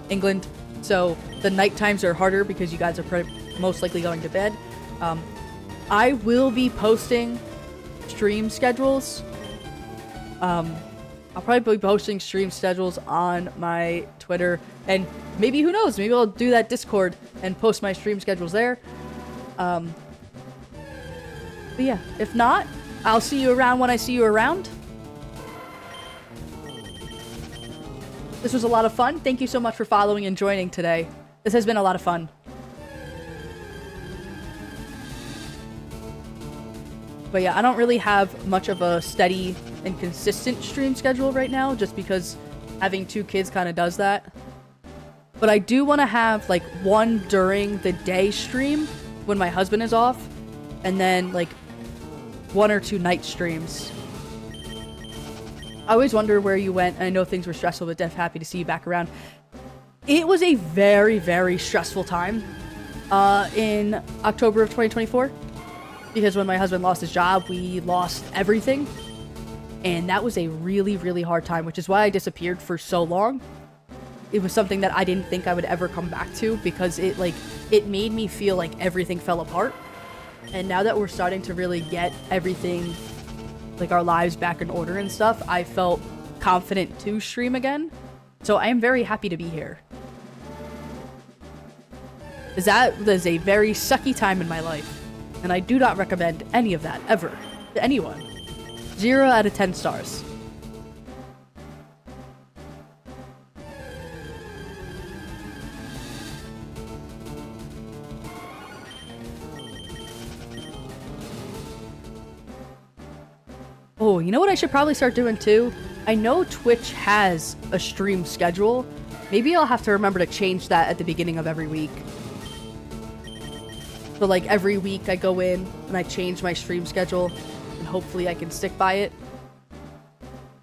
England, so the night times are harder because you guys are most likely going to bed. I will be posting stream schedules. I'll probably be posting stream schedules on my Twitter, and maybe, who knows, maybe I'll do that Discord and post my stream schedules there. But yeah, if not, I'll see you around when I see you around. This was a lot of fun. Thank you so much for following and joining today. This has been a lot of fun. But yeah, I don't really have much of a steady and consistent stream schedule right now, just because having 2 kids kind of does that. But I do want to have like one during the day stream when my husband is off, and then like 1 or 2 night streams. I always wonder where you went. I know things were stressful, but definitely happy to see you back around. It was a very, very stressful time in October of 2024. Because when my husband lost his job, we lost everything. And that was a really, really hard time, which is why I disappeared for so long. It was something that I didn't think I would ever come back to because it made me feel like everything fell apart. And now that we're starting to really get everything, like our lives back in order and stuff, I felt confident to stream again. So I am very happy to be here. That was a very sucky time in my life. And I do not recommend any of that, ever, to anyone. 0 out of 10 stars. Oh, you know what I should probably start doing too? I know Twitch has a stream schedule, Maybe I'll have to remember to change that at the beginning of every week. So like every week I go in and I change my stream schedule and hopefully I can stick by it.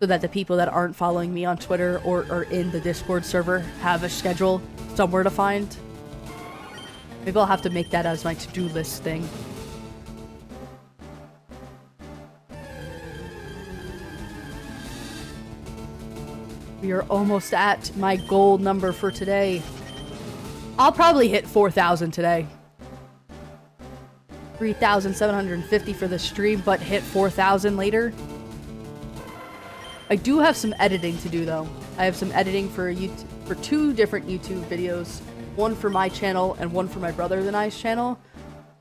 So that the people that aren't following me on Twitter or are in the Discord server have a schedule somewhere to find. Maybe I'll have to make that as my to-do list thing. We are almost at my goal number for today. I'll probably hit 4,000 today. 3,750 for the stream, but hit 4,000 later. I do have some editing to do, though. I have some editing for for 2 different YouTube videos. One for my channel and one for my brother and I's channel.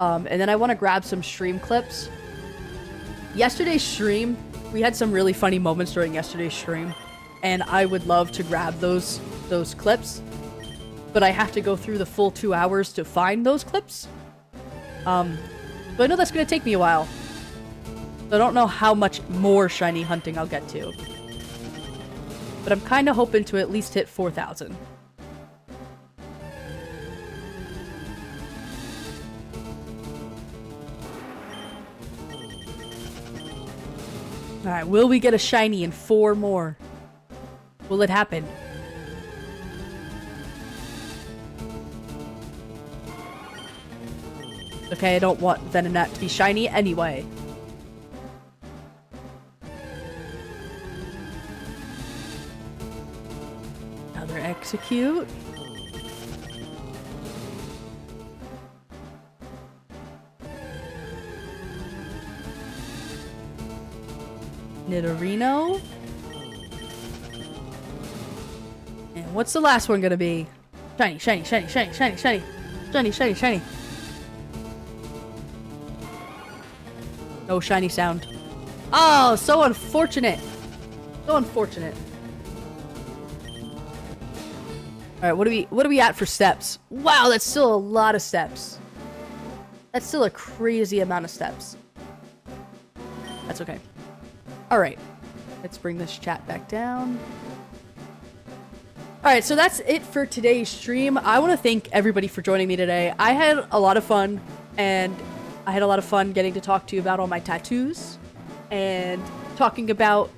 And then I want to grab some stream clips. Yesterday's stream, we had some really funny moments during yesterday's stream. And I would love to grab those clips. But I have to go through the full 2 hours to find those clips. But I know that's going to take me a while. So I don't know how much more shiny hunting I'll get to. But I'm kind of hoping to at least hit 4,000. Alright, will we get a shiny in 4 more? Will it happen? Okay, I don't want Venonat to be shiny anyway. Another execute. Nidorino. And what's the last one gonna be? Shiny, shiny, shiny, shiny, shiny, shiny. Shiny, shiny, shiny. No shiny sound. Oh, so unfortunate. So unfortunate. Alright, what are we at for steps? Wow, that's still a lot of steps. That's still a crazy amount of steps. That's okay. Alright. Let's bring this chat back down. Alright, so that's it for today's stream. I want to thank everybody for joining me today. I had a lot of fun, and I had a lot of fun getting to talk to you about all my tattoos, and talking about...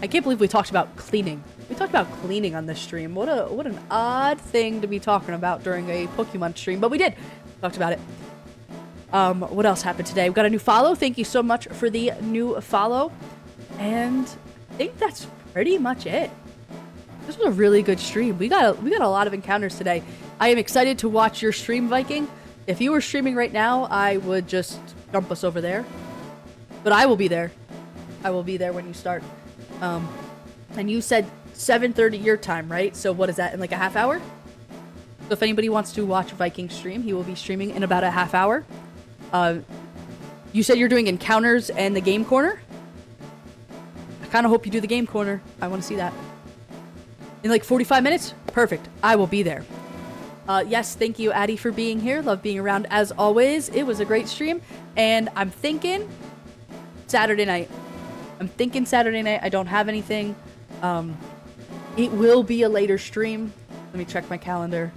I can't believe we talked about cleaning. We talked about cleaning on this stream. What an odd thing to be talking about during a Pokemon stream, but we did. Talked about it. What else happened today? We got a new follow. Thank you so much for the new follow. And I think that's pretty much it. This was a really good stream. We got a lot of encounters today. I am excited to watch your stream, Viking. If you were streaming right now, I would just jump us over there. But I will be there. I will be there when you start. And you said 7:30 your time, right? So what is that, in like a half hour? So if anybody wants to watch Viking stream, he will be streaming in about a half hour. You said you're doing encounters and the game corner? I kind of hope you do the game corner. I want to see that. In like 45 minutes? Perfect. I will be there. Yes, thank you, Addie, for being here. Love being around as always. It was a great stream. And I'm thinking Saturday night. I don't have anything. It will be a later stream. Let me check my calendar.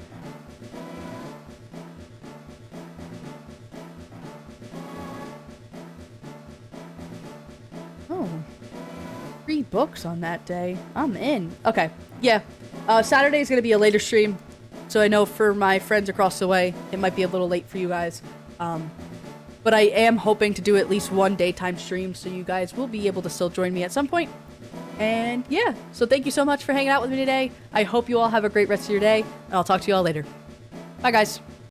Oh. 3 books on that day. I'm in. Okay. Yeah. Saturday is going to be a later stream. So I know for my friends across the way, it might be a little late for you guys. But I am hoping to do at least one daytime stream, so you guys will be able to still join me at some point. And yeah, so thank you so much for hanging out with me today. I hope you all have a great rest of your day, and I'll talk to you all later. Bye, guys.